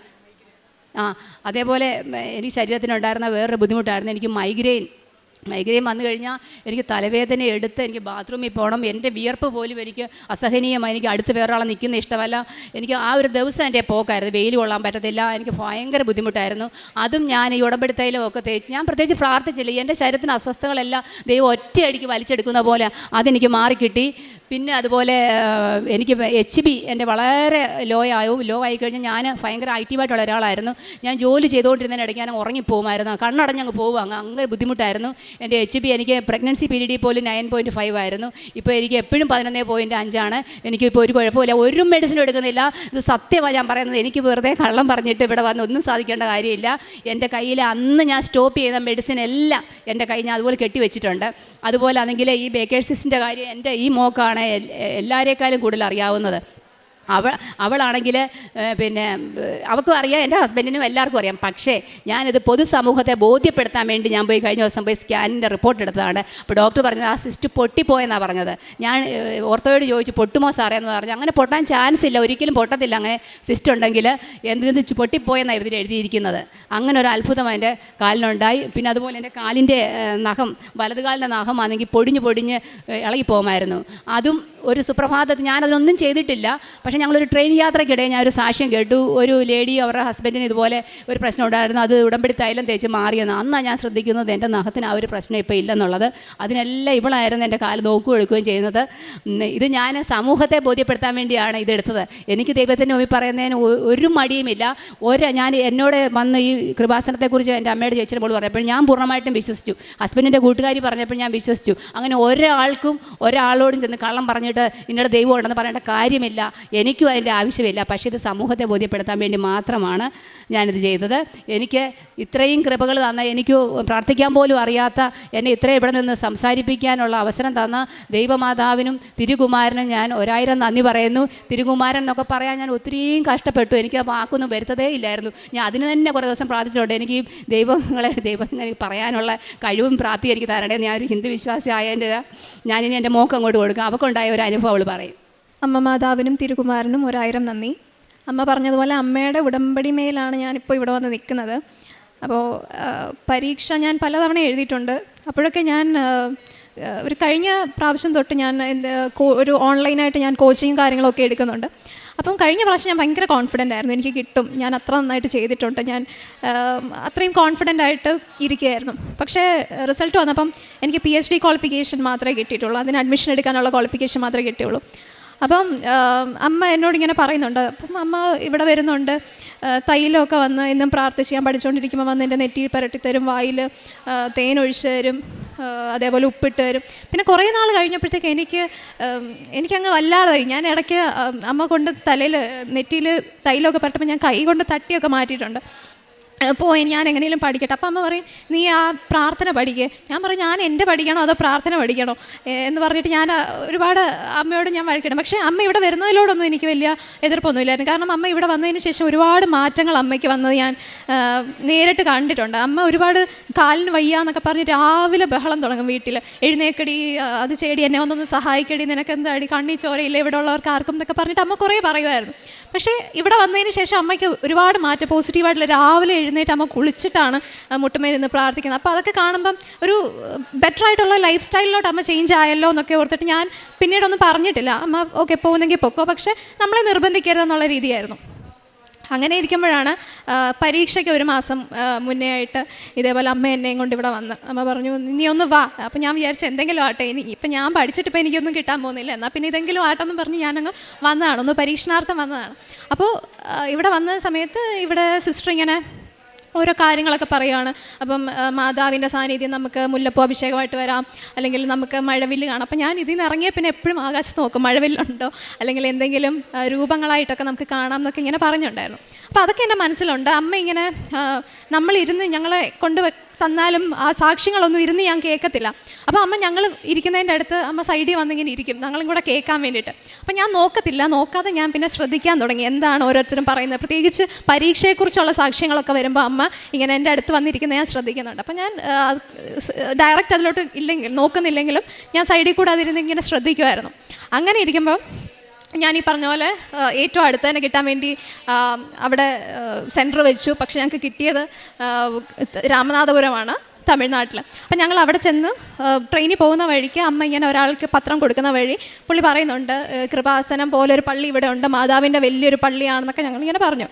അതേപോലെ എനിക്ക് ശരീരത്തിനുണ്ടായിരുന്ന വേറൊരു ബുദ്ധിമുട്ടായിരുന്നു, എനിക്ക് മൈഗ്രെയിൻ വന്നു കഴിഞ്ഞാൽ എനിക്ക് തലവേദന എടുത്ത് എനിക്ക് ബാത്റൂമിൽ പോകണം, എൻ്റെ വിയർപ്പ് പോലും എനിക്ക് അസഹനീയമായി, എനിക്ക് അടുത്ത് വേറൊരാളെ നിൽക്കുന്ന ഇഷ്ടമല്ല, എനിക്ക് ആ ഒരു ദിവസം എൻ്റെ പോക്കായിരുന്നു, വെയിൽ കൊള്ളാൻ പറ്റത്തില്ല, എനിക്ക് ഭയങ്കര ബുദ്ധിമുട്ടായിരുന്നു. അതും ഞാൻ ഈ ഉടമ്പടിത്തൈലം ഒക്കെ തേച്ച് ഞാൻ പ്രത്യേകിച്ച് പ്രാർത്ഥിച്ചില്ല, എൻ്റെ ശരീരത്തിന് അസ്വസ്ഥതകളെല്ലാം ദൈവം ഒറ്റയടിക്ക് വലിച്ചെടുക്കുന്ന പോലെ അതെനിക്ക് മാറിക്കിട്ടി. പിന്നെ അതുപോലെ എനിക്ക് HP എൻ്റെ വളരെ ലോ ആയിക്കഴിഞ്ഞാൽ ഞാൻ ഭയങ്കര ആക്റ്റീവായിട്ടുള്ള ഒരാളായിരുന്നു. ഞാൻ ജോലി ചെയ്തുകൊണ്ടിരുന്നതിനിടയ്ക്ക് ഞാൻ ഉറങ്ങിപ്പോകുമായിരുന്നു, കണ്ണടഞ്ഞങ്ങ് പോകും, അങ്ങനെ ബുദ്ധിമുട്ടായിരുന്നു. എൻ്റെ HP എനിക്ക് പ്രഗ്നൻസി പീരീഡിൽ പോലും 9.5 ആയിരുന്നു. ഇപ്പോൾ എനിക്ക് എപ്പോഴും 11.5 എനിക്കിപ്പോൾ ഒരു കുഴപ്പമില്ല, ഒരു മെഡിസിനും എടുക്കുന്നില്ല. ഇത് സത്യമാണ് ഞാൻ പറയുന്നത്, എനിക്ക് വെറുതെ കള്ളം പറഞ്ഞിട്ട് ഇവിടെ വന്ന് ഒന്നും സാധിക്കേണ്ട കാര്യമില്ല. എൻ്റെ കയ്യിൽ അന്ന് ഞാൻ സ്റ്റോപ്പ് ചെയ്ത മെഡിസിൻ എല്ലാം എൻ്റെ കയ്യിൽ ഞാൻ അതുപോലെ കെട്ടിവെച്ചിട്ടുണ്ട്. അതുപോലെ ആണെങ്കിൽ ഈ ബേക്കേഴ്സ് സിസ്റ്റിൻ്റെ കാര്യം എൻ്റെ ഈ മോക്കാണ് എല്ലാവരേക്കാളും കൂടുതൽ അറിയാവുന്നത്. അവളാണെങ്കിൽ പിന്നെ അവൾക്കും അറിയാം, എൻ്റെ ഹസ്ബൻഡിനും എല്ലാവർക്കും അറിയാം. പക്ഷേ ഞാനിത് പൊതുസമൂഹത്തെ ബോധ്യപ്പെടുത്താൻ വേണ്ടി ഞാൻ കഴിഞ്ഞ ദിവസം പോയി സ്കാനിൻ്റെ റിപ്പോർട്ട് എടുത്തതാണ്. അപ്പോൾ ഡോക്ടർ പറഞ്ഞത് ആ സിസ്റ്റ് പൊട്ടിപ്പോയെന്നാണ് പറഞ്ഞത്. ഞാൻ ഓർത്തോയോട് ചോദിച്ചു, പൊട്ടുമോ സാറേ എന്ന് പറഞ്ഞു. അങ്ങനെ പൊട്ടാൻ ചാൻസ് ഇല്ല, ഒരിക്കലും പൊട്ടത്തില്ല, അങ്ങനെ സിസ്റ്റ് ഉണ്ടെങ്കിൽ എന്തിന് പൊട്ടിപ്പോയെന്നാണ് ഇതിൽ എഴുതിയിരിക്കുന്നത്. അങ്ങനെ ഒരു അത്ഭുതം എൻ്റെ കാലിനുണ്ടായി. പിന്നെ അതുപോലെ എൻ്റെ കാലിൻ്റെ നഖം, വലതുകാലിൻ്റെ നഖമാണെങ്കിൽ പൊടിഞ്ഞ് ഇളകിപ്പോകുമായിരുന്നു. അതും ഒരു സുപ്രഭാതത്തിൽ ഞാനതിനൊന്നും ചെയ്തിട്ടില്ല. പക്ഷേ ഞങ്ങളൊരു ട്രെയിൻ യാത്രയ്ക്കിടെ ഞാനൊരു സാക്ഷ്യം കേട്ടു, ഒരു ലേഡി അവരുടെ ഹസ്ബൻഡിന് ഇതുപോലെ ഒരു പ്രശ്നം ഉണ്ടായിരുന്നു, അത് ഉടമ്പടി തൈലം തേച്ച് മാറിയെന്ന്. അന്നാണ് ഞാൻ ശ്രദ്ധിക്കുന്നത് എൻ്റെ നഖത്തിന് ആ ഒരു പ്രശ്നം ഇപ്പോൾ ഇല്ലെന്നുള്ളത്. അതിനെല്ലാം ഇവളായിരുന്നു എൻ്റെ കാല് നോക്കുകയും എടുക്കുകയും ചെയ്യുന്നത്. ഇത് ഞാൻ സമൂഹത്തെ ബോധ്യപ്പെടുത്താൻ വേണ്ടിയാണ് ഇതെടുത്തത്. എനിക്ക് ദൈവത്തിൻ്റെ മുമ്പിൽ പറയുന്നതിന് ഒരു മടിയുമില്ല. ഞാൻ എന്നോട് വന്ന് ഈ കൃപാസനത്തെക്കുറിച്ച് എൻ്റെ അമ്മയുടെ ചേച്ചിയുടെ മോള് പറഞ്ഞപ്പോൾ ഞാൻ പൂർണ്ണമായിട്ടും വിശ്വസിച്ചു. ഹസ്ബൻഡിൻ്റെ കൂട്ടുകാരി പറഞ്ഞപ്പോൾ ഞാൻ വിശ്വസിച്ചു. അങ്ങനെ ഒരാളോടും ചെന്ന് കള്ളം പറഞ്ഞിട്ട് ഇന്നയുടെ ദൈവം ഉണ്ടെന്ന് പറയേണ്ട കാര്യമില്ല, എനിക്കും അതിൻ്റെ ആവശ്യമില്ല. പക്ഷേ ഇത് സമൂഹത്തെ ബോധ്യപ്പെടുത്താൻ വേണ്ടി മാത്രമാണ് ഞാനിത് ചെയ്തത്. എനിക്ക് ഇത്രയും കൃപകൾ തന്ന, എനിക്ക് പ്രാർത്ഥിക്കാൻ പോലും അറിയാത്ത എന്നെ ഇത്രയും ഇവിടെ നിന്ന് സംസാരിപ്പിക്കാനുള്ള അവസരം തന്ന ദൈവമാതാവിനും തിരുകുമാരനും ഞാൻ 1000 നന്ദി പറയുന്നു. തിരുകുമാരൻ എന്നൊക്കെ പറയാൻ ഞാൻ ഒത്തിരിയും കഷ്ടപ്പെട്ടു, എനിക്ക് വാക്കൊന്നും വരുത്തതേ ഇല്ലായിരുന്നു. ഞാൻ അതിന് തന്നെ കുറേ ദിവസം പ്രാർത്ഥിച്ചിട്ടുണ്ട്, എനിക്ക് ദൈവങ്ങളെ പറയാനുള്ള കഴിവും പ്രാപ്തി എനിക്ക് തരണേ. ഞാനൊരു ഹിന്ദു വിശ്വാസി ആയതിൻ്റെ ഞാനിനി എൻ്റെ മോക്ക് അങ്ങോട്ട് കൊടുക്കാം, അവൾക്കുണ്ടായ ഒരു അനുഭവം അവൾ പറയും. അമ്മ മാതാവിനും തിരുകുമാരനും 1000 നന്ദി. അമ്മ പറഞ്ഞതുപോലെ അമ്മയുടെ ഉടമ്പടി മേലാണ് ഞാനിപ്പോൾ ഇവിടെ വന്ന് നിൽക്കുന്നത്. അപ്പോൾ പരീക്ഷ ഞാൻ പലതവണ എഴുതിയിട്ടുണ്ട്. അപ്പോഴൊക്കെ ഞാൻ ഒരു കഴിഞ്ഞ പ്രാവശ്യം തൊട്ട് ഞാൻ ഒരു ഓൺലൈനായിട്ട് ഞാൻ കോച്ചിങ് കാര്യങ്ങളൊക്കെ എടുക്കുന്നുണ്ട്. അപ്പം കഴിഞ്ഞ പ്രാവശ്യം ഞാൻ ഭയങ്കര കോൺഫിഡൻ്റ് ആയിരുന്നു, എനിക്ക് കിട്ടും, ഞാൻ അത്ര നന്നായിട്ട് ചെയ്തിട്ടുണ്ട്, ഞാൻ അത്രയും കോൺഫിഡൻ്റ് ആയിട്ട് ഇരിക്കുകയായിരുന്നു. പക്ഷേ റിസൾട്ട് വന്നപ്പം എനിക്ക് PhD ക്വാളിഫിക്കേഷൻ മാത്രമേ കിട്ടിയിട്ടുള്ളൂ, അതിന് അഡ്മിഷൻ എടുക്കാനുള്ള ക്വാളിഫിക്കേഷൻ മാത്രമേ കിട്ടിയുള്ളൂ. അപ്പം അമ്മ എന്നോടിങ്ങനെ പറയുന്നുണ്ട്, അപ്പം അമ്മ ഇവിടെ വരുന്നുണ്ട്, തൈലമൊക്കെ വന്ന് എന്നും പ്രാർത്ഥിച്ച് ഞാൻ പഠിച്ചുകൊണ്ടിരിക്കുമ്പോൾ വന്ന് എൻ്റെ നെറ്റിയിൽ പുരട്ടിത്തരും, വായിൽ തേനൊഴിച്ച് തരും, അതേപോലെ ഉപ്പിട്ട് തരും. പിന്നെ കുറേ നാൾ കഴിഞ്ഞപ്പോഴത്തേക്ക് എനിക്കങ്ങ് വല്ലാതായി. ഞാൻ ഇടയ്ക്ക് അമ്മ കൊണ്ട് തലയിൽ നെറ്റിയിൽ തൈലമൊക്കെ പുരട്ടുമ്പോൾ ഞാൻ കൈ കൊണ്ട് തട്ടിയൊക്കെ മാറ്റിയിട്ടുണ്ട്. പോയി ഞാൻ എങ്ങനെയും പഠിക്കട്ടെ. അപ്പം അമ്മ പറയും നീ ആ പ്രാർത്ഥന പഠിക്കുക. ഞാൻ പറയും ഞാൻ എൻ്റെ പഠിക്കണോ അതോ പ്രാർത്ഥന പഠിക്കണോ എന്ന് പറഞ്ഞിട്ട് ഞാൻ ഒരുപാട് അമ്മയോട് ഞാൻ വഴക്കിടും. പക്ഷേ അമ്മ ഇവിടെ വരുന്നതിലോടൊന്നും എനിക്ക് വലിയ എതിർപ്പൊന്നുമില്ലായിരുന്നു. കാരണം അമ്മ ഇവിടെ വന്നതിന് ശേഷം ഒരുപാട് മാറ്റങ്ങൾ അമ്മയ്ക്ക് വന്നത് ഞാൻ നേരിട്ട് കണ്ടിട്ടുണ്ട്. അമ്മ ഒരുപാട് കാലിന് വയ്യ എന്നൊക്കെ പറഞ്ഞ് രാവിലെ ബഹളം തുടങ്ങും വീട്ടിൽ. എഴുന്നേക്കടി, അത് ചേടി, എന്നെ ഒന്നൊന്ന് സഹായിക്കടി, നിനക്ക് എന്താടി കണ്ണി ചോരയില്ല ഇവിടെ ഉള്ളവർക്ക് ആർക്കും എന്നൊക്കെ പറഞ്ഞിട്ട് അമ്മ കുറേ പറയുമായിരുന്നു. പക്ഷേ ഇവിടെ വന്നതിന് ശേഷം അമ്മയ്ക്ക് ഒരുപാട് മാറ്റം പോസിറ്റീവായിട്ടുള്ള. രാവിലെ എഴുന്നേറ്റ് അമ്മ കുളിച്ചിട്ടാണ് മുട്ടുമേൽ നിന്ന് പ്രാർത്ഥിക്കുന്നത്. അപ്പോൾ അതൊക്കെ കാണുമ്പം ഒരു ബെറ്റർ ആയിട്ടുള്ള ലൈഫ് സ്റ്റൈലിലോട്ട് അമ്മ ചേഞ്ച് ആയല്ലോ എന്നൊക്കെ ഓർത്തിട്ട് ഞാൻ പിന്നീടൊന്നും പറഞ്ഞിട്ടില്ല. അമ്മ ഓക്കെ പോകുന്നെങ്കിൽ പൊക്കോ, പക്ഷേ നമ്മളെ നിർബന്ധിക്കരുതെന്നുള്ള രീതിയായിരുന്നു. അങ്ങനെ ഇരിക്കുമ്പോഴാണ് പരീക്ഷയ്ക്ക് ഒരു മാസം മുന്നേ ആയിട്ട് ഇതേപോലെ അമ്മ എന്നെയും കൊണ്ട് ഇവിടെ വന്ന് അമ്മ പറഞ്ഞു നീ ഒന്ന് വാ. അപ്പോൾ ഞാൻ വിചാരിച്ചു എന്തെങ്കിലും ആട്ടെ, ഇപ്പം ഞാൻ പഠിച്ചിട്ട് ഇപ്പം എനിക്കൊന്നും കിട്ടാൻ പോകുന്നില്ല, എന്നാൽ പിന്നെ ഇതെങ്കിലും ആട്ടെന്ന് പറഞ്ഞ് ഞാനങ്ങ് വന്നതാണ്, ഒന്ന് പരീക്ഷണാർത്ഥം വന്നതാണ്. അപ്പോൾ ഇവിടെ വന്ന സമയത്ത് ഇവിടെ സിസ്റ്റർ ഇങ്ങനെ ഓരോ കാര്യങ്ങളൊക്കെ പറയുകയാണ്. അപ്പം മാതാവിൻ്റെ സാന്നിധ്യം, നമുക്ക് മുല്ലപ്പൂ അഭിഷേകമായിട്ട് വരാം, അല്ലെങ്കിൽ നമുക്ക് മഴവില്ല് കാണാം. അപ്പം ഞാൻ ഇതിൽ നിന്ന് ഇറങ്ങിയ പിന്നെ എപ്പോഴും ആകാശത്ത് നോക്കും മഴവില്ലുണ്ടോ, അല്ലെങ്കിൽ എന്തെങ്കിലും രൂപങ്ങളായിട്ടൊക്കെ നമുക്ക് കാണാം എന്നൊക്കെ ഇങ്ങനെ പറഞ്ഞിട്ടുണ്ടായിരുന്നു. അപ്പോൾ അതൊക്കെ എൻ്റെ മനസ്സിലുണ്ട്. അമ്മ ഇങ്ങനെ നമ്മളിരുന്ന് ഞങ്ങളെ കൊണ്ട് തന്നാലും ആ സാക്ഷ്യങ്ങളൊന്നും ഇരുന്ന് ഞാൻ കേൾക്കത്തില്ല. അപ്പോൾ അമ്മ ഞങ്ങൾ ഇരിക്കുന്നതിൻ്റെ അടുത്ത് അമ്മ സൈഡിൽ വന്നിങ്ങനെ ഇരിക്കും, ഞങ്ങളും കൂടെ കേൾക്കാൻ വേണ്ടിയിട്ട്. അപ്പം ഞാൻ നോക്കാതെ ഞാൻ പിന്നെ ശ്രദ്ധിക്കാൻ തുടങ്ങി എന്താണ് ഓരോരുത്തരും പറയുന്നത്. പ്രത്യേകിച്ച് പരീക്ഷയെക്കുറിച്ചുള്ള സാക്ഷ്യങ്ങളൊക്കെ വരുമ്പോൾ അമ്മ ഇങ്ങനെ എൻ്റെ അടുത്ത് വന്നിരിക്കുന്നത് ഞാൻ ശ്രദ്ധിക്കുന്നുണ്ട്. അപ്പം ഞാൻ ഡയറക്റ്റ് അതിലോട്ട് നോക്കുന്നില്ലെങ്കിലും ഞാൻ സൈഡിൽ കൂടെ അതിരുന്ന് ഇങ്ങനെ ശ്രദ്ധിക്കുമായിരുന്നു. അങ്ങനെ ഇരിക്കുമ്പോൾ ഞാൻ ഈ പറഞ്ഞ പോലെ ഏറ്റവും അടുത്ത് തന്നെ കിട്ടാൻ വേണ്ടി അവിടെ സെൻറ്റർ വെച്ചു. പക്ഷെ ഞങ്ങൾക്ക് കിട്ടിയത് രാമനാഥപുരമാണ്, തമിഴ്നാട്ടിൽ. അപ്പം ഞങ്ങൾ അവിടെ ചെന്ന് ട്രെയിനിൽ പോകുന്ന വഴിക്ക് അമ്മ ഇങ്ങനെ ഒരാൾക്ക് പത്രം കൊടുക്കുന്ന വഴി പുള്ളി പറയുന്നുണ്ട് കൃപാസനം പോലെ ഒരു പള്ളി ഇവിടെ ഉണ്ട്, മാതാവിൻ്റെ വലിയൊരു പള്ളിയാണെന്നൊക്കെ ഞങ്ങളിങ്ങനെ പറഞ്ഞു.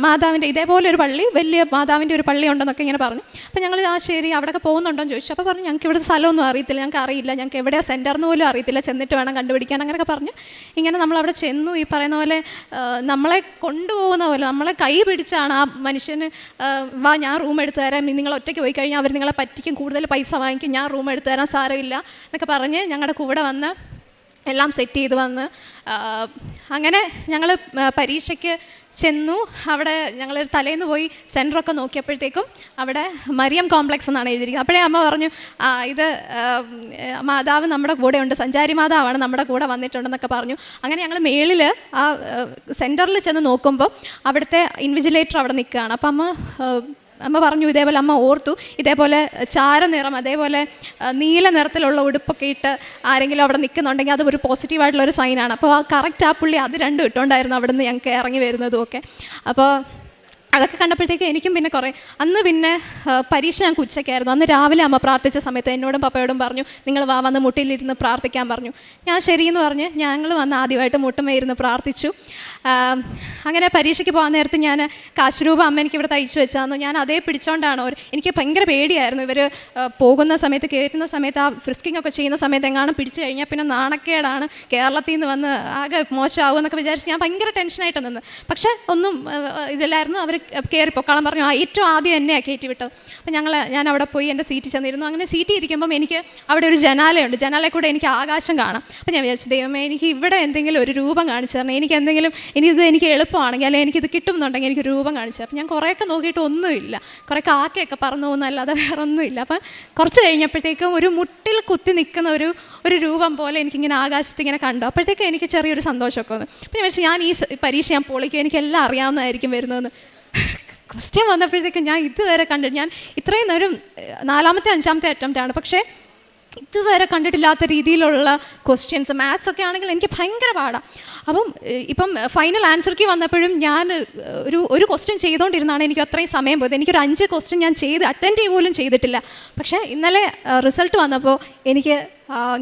മാതാവിൻ്റെ ഇതേപോലെ ഒരു പള്ളി, വലിയ മാതാവിൻ്റെ ഒരു പള്ളി ഉണ്ടെന്നൊക്കെ ഇങ്ങനെ പറഞ്ഞു. അപ്പോൾ ഞങ്ങൾ ശരി അവിടെയൊക്കെ പോകുന്നുണ്ടോ എന്ന് ചോദിച്ചു. അപ്പോൾ പറഞ്ഞു ഞങ്ങൾക്ക് ഇവിടെ സ്ഥലമൊന്നും അറിയത്തില്ല, ഞങ്ങൾക്ക് അറിയില്ല, ഞങ്ങൾക്ക് എവിടെയാണ് സെൻറ്ററിന് പോലും അറിയത്തില്ല, ചെന്നിട്ട് വേണം കണ്ടുപിടിക്കാൻ അങ്ങനെയൊക്കെ പറഞ്ഞു. ഇങ്ങനെ നമ്മളവിടെ ചെന്നു. ഈ പറയുന്ന പോലെ നമ്മളെ കൊണ്ടുപോകുന്ന പോലെ നമ്മളെ കൈ പിടിച്ചാണ് ആ മനുഷ്യന് വാ ഞാൻ റൂം എടുത്തു തരാം, നിങ്ങൾ ഒറ്റയ്ക്ക് പോയി കഴിഞ്ഞാൽ അവർ നിങ്ങളെ പറ്റിക്കും, കൂടുതൽ പൈസ വാങ്ങിക്കും, ഞാൻ റൂം എടുത്തു തരാൻ സാരമില്ല എന്നൊക്കെ പറഞ്ഞ് ഞങ്ങളുടെ കൂടെ വന്ന് എല്ലാം സെറ്റ് ചെയ്ത് വന്ന് അങ്ങനെ ഞങ്ങൾ പരീക്ഷയ്ക്ക് ചെന്നു. അവിടെ ഞങ്ങൾ തലേന്ന് പോയി സെൻറ്ററൊക്കെ നോക്കിയപ്പോഴത്തേക്കും അവിടെ മറിയം കോംപ്ലക്സ് എന്നാണ് എഴുതിയിരിക്കുന്നത്. അപ്പോഴേ അമ്മ പറഞ്ഞു ഇത് മാതാവ് നമ്മുടെ കൂടെ ഉണ്ട്, സഞ്ചാരി മാതാവാണ് നമ്മുടെ കൂടെ വന്നിട്ടുണ്ടെന്നൊക്കെ പറഞ്ഞു. അങ്ങനെ ഞങ്ങൾ മേളിൽ ആ സെൻറ്ററിൽ ചെന്ന് നോക്കുമ്പോൾ അവിടുത്തെ ഇൻവിജിലേറ്റർ അവിടെ നിൽക്കുകയാണ്. അപ്പം അമ്മ പറഞ്ഞു ഇതേപോലെ അമ്മ ഓർത്തു ഇതേപോലെ ചാരനിറം അതേപോലെ നീല നിറത്തിലുള്ള ഉടുപ്പൊക്കെ ഇട്ട് ആരെങ്കിലും അവിടെ നിൽക്കുന്നുണ്ടെങ്കിൽ അത് ഒരു പോസിറ്റീവായിട്ടുള്ളൊരു സൈനാണ്. അപ്പോൾ ആ കറക്റ്റ് ആ പുള്ളി അത് രണ്ടും ഇട്ടുകൊണ്ടായിരുന്നു അവിടെ നിന്ന് ഞങ്ങൾക്ക് ഇറങ്ങി വരുന്നതും ഒക്കെ. അപ്പോൾ അതൊക്കെ കണ്ടപ്പോഴത്തേക്ക് എനിക്കും പിന്നെ അന്ന് പിന്നെ പരീക്ഷ ഞങ്ങൾക്ക് ഉച്ചയ്ക്കായിരുന്നു. അന്ന് രാവിലെ അമ്മ പ്രാർത്ഥിച്ച സമയത്ത് എന്നോടും പപ്പയോടും പറഞ്ഞു നിങ്ങൾ വന്ന് മുട്ടിലിരുന്ന് പ്രാർത്ഥിക്കാൻ പറഞ്ഞു. ഞാൻ ശരിയെന്ന് പറഞ്ഞ് ഞങ്ങൾ വന്ന് ആദ്യമായിട്ട് മുട്ടുമേയിരുന്ന് പ്രാർത്ഥിച്ചു. അങ്ങനെ പരീക്ഷയ്ക്ക് പോകാൻ നേരത്ത് ഞാൻ കാശ് രൂപ അമ്മ എനിക്ക് ഇവിടെ തയ്ച്ചു വെച്ചാന്ന് ഞാൻ അതേ പിടിച്ചോണ്ടാണ്. എനിക്ക് ഭയങ്കര പേടിയായിരുന്നു ഇവർ പോകുന്ന സമയത്ത് കയറ്റുന്ന സമയത്ത് ആ ഫ്രിസ്കിംഗ് ഒക്കെ ചെയ്യുന്ന സമയത്ത് എങ്ങാനും പിടിച്ചു കഴിഞ്ഞാൽ പിന്നെ നാണക്കേടാണ്, കേരളത്തിൽ നിന്ന് വന്ന് ആകെ മോശമാകും എന്നൊക്കെ വിചാരിച്ച് ഞാൻ ഭയങ്കര ടെൻഷനായിട്ട് നിന്ന്. പക്ഷേ ഒന്നും ഇതില്ലായിരുന്നു. അവർ കയറിപ്പോക്കാളം പറഞ്ഞു ഏറ്റവും ആദ്യം എന്നെയാണ് കയറ്റി വിട്ടത്. അപ്പം ഞാൻ അവിടെ പോയി എൻ്റെ സീറ്റിൽ ചെന്നിരുന്നു. അങ്ങനെ സീറ്റിൽ ഇരിക്കുമ്പം എനിക്ക് അവിടെ ഒരു ജനാലയുണ്ട്, ജനാലയിൽ കൂടെ എനിക്ക് ആകാശം കാണാം. അപ്പം ഞാൻ വിചാരിച്ചു ദൈവമേ എനിക്ക് ഇവിടെ എന്തെങ്കിലും ഒരു രൂപം കാണിച്ചു തരണം, എനിക്ക് എളുപ്പമാണെങ്കിൽ അല്ലെങ്കിൽ എനിക്കിത് കിട്ടുമെന്നുണ്ടെങ്കിൽ എനിക്കൊരു രൂപം കാണിച്ചു. അപ്പം ഞാൻ കുറേയൊക്കെ നോക്കിയിട്ട് ഒന്നുമില്ല, കുറേ കാക്കയൊക്കെ പറന്നു പോകുന്നതല്ലാതെ വേറെ ഒന്നുമില്ല. അപ്പം കുറച്ച് കഴിഞ്ഞപ്പോഴത്തേക്കും ഒരു മുട്ടിൽ കുത്തി നിൽക്കുന്ന ഒരു രൂപം പോലെ എനിക്കിങ്ങനെ ആകാശത്ത് ഇങ്ങനെ കണ്ടു. അപ്പോഴത്തേക്കും എനിക്ക് ചെറിയൊരു സന്തോഷമൊക്കെ വന്നു. അപ്പം ഞാൻ വെച്ചാൽ ഞാൻ ഈ പരീക്ഷ ഞാൻ പൊളിക്കും, എനിക്കെല്ലാം അറിയാവുന്നതായിരിക്കും വരുന്നതെന്ന്. ക്വസ്റ്റ്യൻ വന്നപ്പോഴത്തേക്കും ഞാൻ ഇതുവരെ കണ്ടിട്ട് ഞാൻ ഇത്രയും ഒരു 4ാമത്തെ 5ാമത്തെ അറ്റംപ്റ്റാണ്, പക്ഷേ ഇതുവരെ കണ്ടിട്ടില്ലാത്ത രീതിയിലുള്ള ക്വസ്റ്റ്യൻസ്. മാത്സ് ഒക്കെ ആണെങ്കിൽ എനിക്ക് ഭയങ്കര പാടാണ്. ഇപ്പം ഫൈനൽ ആൻസർ കീ വന്നപ്പോഴും ഞാൻ ഒരു ക്വസ്റ്റ്യൻ ചെയ്തുകൊണ്ടിരുന്നാണ് എനിക്ക് അത്രയും സമയം പോയത്. എനിക്കൊരു 5 ക്വസ്റ്റ്യൻ ഞാൻ അറ്റൻഡ് പോലും ചെയ്തിട്ടില്ല. പക്ഷേ ഇന്നലെ റിസൾട്ട് വന്നപ്പോൾ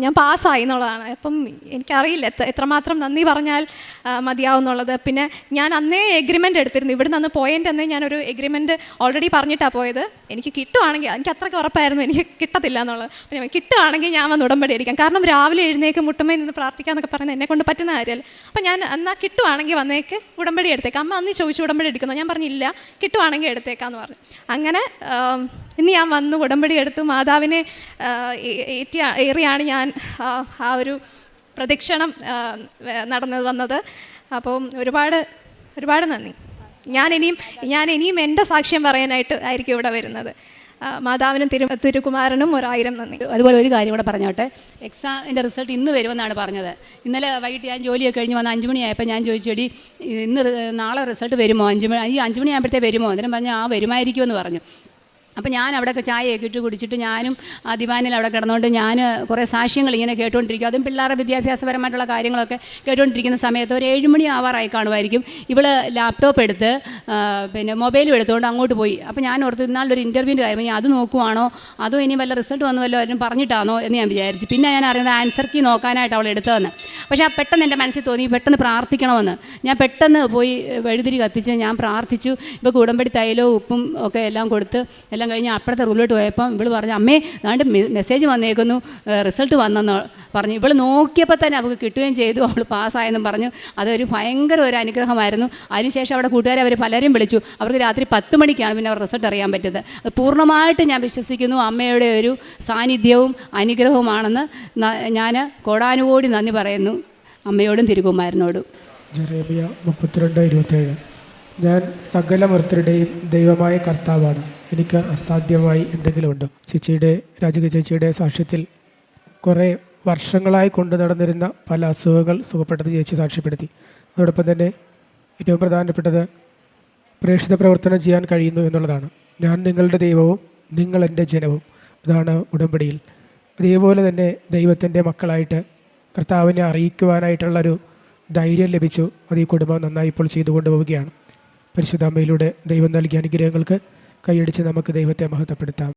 ഞാൻ പാസ്സായി എന്നുള്ളതാണ്. അപ്പം എനിക്കറിയില്ല എത്രമാത്രം നന്ദി പറഞ്ഞാൽ മതിയാവും എന്നുള്ളത്. പിന്നെ ഞാൻ അന്നേ എഗ്രിമെൻ്റ് എടുത്തിരുന്നു. ഇവിടെ നിന്ന് പോയതിൻ്റെ അന്നേ ഞാനൊരു എഗ്രിമെൻ്റ് ഓൾറെഡി പറഞ്ഞിട്ടാണ് പോയത്. എനിക്ക് കിട്ടുവാണെങ്കിൽ എനിക്ക് അത്രയ്ക്ക് ഉറപ്പായിരുന്നു എനിക്ക് കിട്ടത്തില്ല എന്നുള്ളത്. അപ്പം ഞാൻ കിട്ടുവാണെങ്കിൽ ഞാൻ വന്ന് ഉടമ്പടി അടിക്കാം. കാരണം രാവിലെ എഴുന്നേക്ക് മുട്ടുമേ നിന്ന് പ്രാർത്ഥിക്കാമെന്നൊക്കെ പറയുന്നത് എന്നെക്കൊണ്ട് പറ്റുന്ന കാര്യമല്ല. അപ്പം ഞാൻ എന്നാൽ കിട്ടുവാണെങ്കിൽ വന്നേക്ക് ഉടമ്പടി എടുത്തേക്കാം. അമ്മ അന്ന് ചോദിച്ചു ഉടമ്പടി എടുക്കുന്നു, ഞാൻ പറഞ്ഞില്ല കിട്ടുവാണെങ്കിൽ എടുത്തേക്കാന്ന് പറഞ്ഞു. അങ്ങനെ ഇന്ന് ഞാൻ വന്ന് ഉടമ്പടി എടുത്തു. മാതാവിനെ ഏറിയാണ് ഞാൻ ആ ഒരു പ്രദക്ഷിണം വന്നത്. അപ്പം ഒരുപാട് നന്ദി. ഞാൻ ഇനിയും എൻ്റെ സാക്ഷ്യം പറയാനായിട്ട് ആയിരിക്കും ഇവിടെ വരുന്നത്. മാതാവിനും തിരുകുമാരനും 1000 നന്ദി. അതുപോലെ ഒരു കാര്യം കൂടെ പറഞ്ഞോട്ടെ. എക്സാമിൻ്റെ റിസൾട്ട് ഇന്ന് വരുമെന്നാണ് പറഞ്ഞത്. ഇന്നലെ വൈകിട്ട് ഞാൻ ജോലിയൊക്കെ കഴിഞ്ഞ് വന്ന് 5 മണിയായപ്പോൾ ഞാൻ ചോദിച്ചെടി നാളെ റിസൾട്ട് വരുമോ, 5 മണി ആകുമ്പോഴത്തേ വരുമോ? അന്നേരം പറഞ്ഞു വരുമായിരിക്കുമെന്ന് പറഞ്ഞു. അപ്പോൾ ഞാൻ അവിടെയൊക്കെ ചായയൊക്കെ ഇട്ട് കുടിച്ചിട്ട് ഞാനും ആ ദിവാനിൽ അവിടെ കിടന്നുകൊണ്ട് ഞാൻ കുറേ സാക്ഷ്യങ്ങൾ ഇങ്ങനെ കേട്ടുകൊണ്ടിരിക്കും. അതും പിള്ളേരുടെ വിദ്യാഭ്യാസപരമായിട്ടുള്ള കാര്യങ്ങളൊക്കെ കേട്ടുകൊണ്ടിരിക്കുന്ന സമയത്ത് ഒരു 7 മണി ആവാറായി കാണുമായിരിക്കും. ഇവൾ ലാപ്ടോപ്പ് എടുത്ത് മൊബൈലും എടുത്തുകൊണ്ട് അങ്ങോട്ട് പോയി. അപ്പോൾ ഞാൻ ഓർത്ത് ഇന്നാളൊരു ഇൻ്റർവ്യൂവിൻ്റെ കാര്യം അത് നോക്കുവാണോ അതോ ഇനി വല്ല റിസൾട്ട് വന്നുവല്ലോ അവരും പറഞ്ഞിട്ടാണോ എന്ന് ഞാൻ വിചാരിച്ചു. പിന്നെ ഞാൻ അറിയുന്നത് ആൻസർ കീ നോക്കാനായിട്ട് അവൾ എടുത്തതെന്ന്. പക്ഷേ പെട്ടെന്ന് എൻ്റെ മനസ്സിൽ തോന്നി പെട്ടെന്ന് പ്രാർത്ഥിക്കണമെന്ന്. ഞാൻ പെട്ടെന്ന് പോയി വെഴുതിരി കത്തിച്ച് ഞാൻ പ്രാർത്ഥിച്ചു. ഇപ്പോൾ ഉടമ്പടി തൈലവും ഉപ്പും ഒക്കെ എല്ലാം കൊടുത്ത് എല്ലാം കഴിഞ്ഞ് അപ്പുറത്തെ റൂമിലോട്ട് പോയപ്പം ഇവൾ പറഞ്ഞു, അമ്മേ അതാണ്ട് മെസ്സേജ് വന്നേക്കുന്നു, റിസൾട്ട് വന്നെന്ന് പറഞ്ഞു. ഇവൾ നോക്കിയപ്പോൾ തന്നെ അവൾക്ക് കിട്ടുകയും ചെയ്തു, അവൾ പാസ്സായെന്നും പറഞ്ഞു. അതൊരു ഭയങ്കര ഒരു അനുഗ്രഹമായിരുന്നു. അതിനുശേഷം അവിടെ കൂട്ടുകാരെ അവർ പലരും വിളിച്ചു. അവർക്ക് രാത്രി 10 മണിക്കാണ് പിന്നെ അവർ റിസൾട്ട് അറിയാൻ പറ്റിയത്. പൂർണ്ണമായിട്ട് ഞാൻ വിശ്വസിക്കുന്നു അമ്മയുടെ ഒരു സാന്നിധ്യവും അനുഗ്രഹവുമാണെന്ന് ഞാൻ കോടാനുകോടി നന്ദി പറയുന്നു അമ്മയോടും തിരുകുമാരനോടും. ജെറേമിയ 32:27. ഞാൻ സകല മർത്തരുടെയും ദൈവമായ കർത്താവാണ്, എനിക്ക് അസാധ്യമായി എന്തെങ്കിലുമുണ്ടോ? രാജിക ചേച്ചിയുടെ സാക്ഷ്യത്തിൽ കുറേ വർഷങ്ങളായി കൊണ്ടു നടന്നിരുന്ന പല അസുഖങ്ങൾ സുഖപ്പെട്ടത് ചേച്ചി സാക്ഷ്യപ്പെടുത്തി. അതോടൊപ്പം തന്നെ ഏറ്റവും പ്രധാനപ്പെട്ടത് പ്രേക്ഷിത പ്രവർത്തനം ചെയ്യാൻ കഴിയുന്നു എന്നുള്ളതാണ്. ഞാൻ നിങ്ങളുടെ ദൈവവും നിങ്ങൾ എൻ്റെ ജനവും. ഇതാണ് ഉടമ്പടിയിൽ. അതേപോലെ തന്നെ ദൈവത്തിൻ്റെ മക്കളായിട്ട് കർത്താവിനെ അറിയിക്കുവാനായിട്ടുള്ളൊരു ധൈര്യം ലഭിച്ചു. അത് ഈ കുടുംബം നന്നായി ഇപ്പോൾ ചെയ്തുകൊണ്ട് പോവുകയാണ്. പരിശുദ്ധാമ്മയിലൂടെ ദൈവം നൽകിയ അനുഗ്രഹങ്ങൾക്ക് കൈയടിച്ച് നമുക്ക് ദൈവത്തെ മഹത്വപ്പെടുത്താം.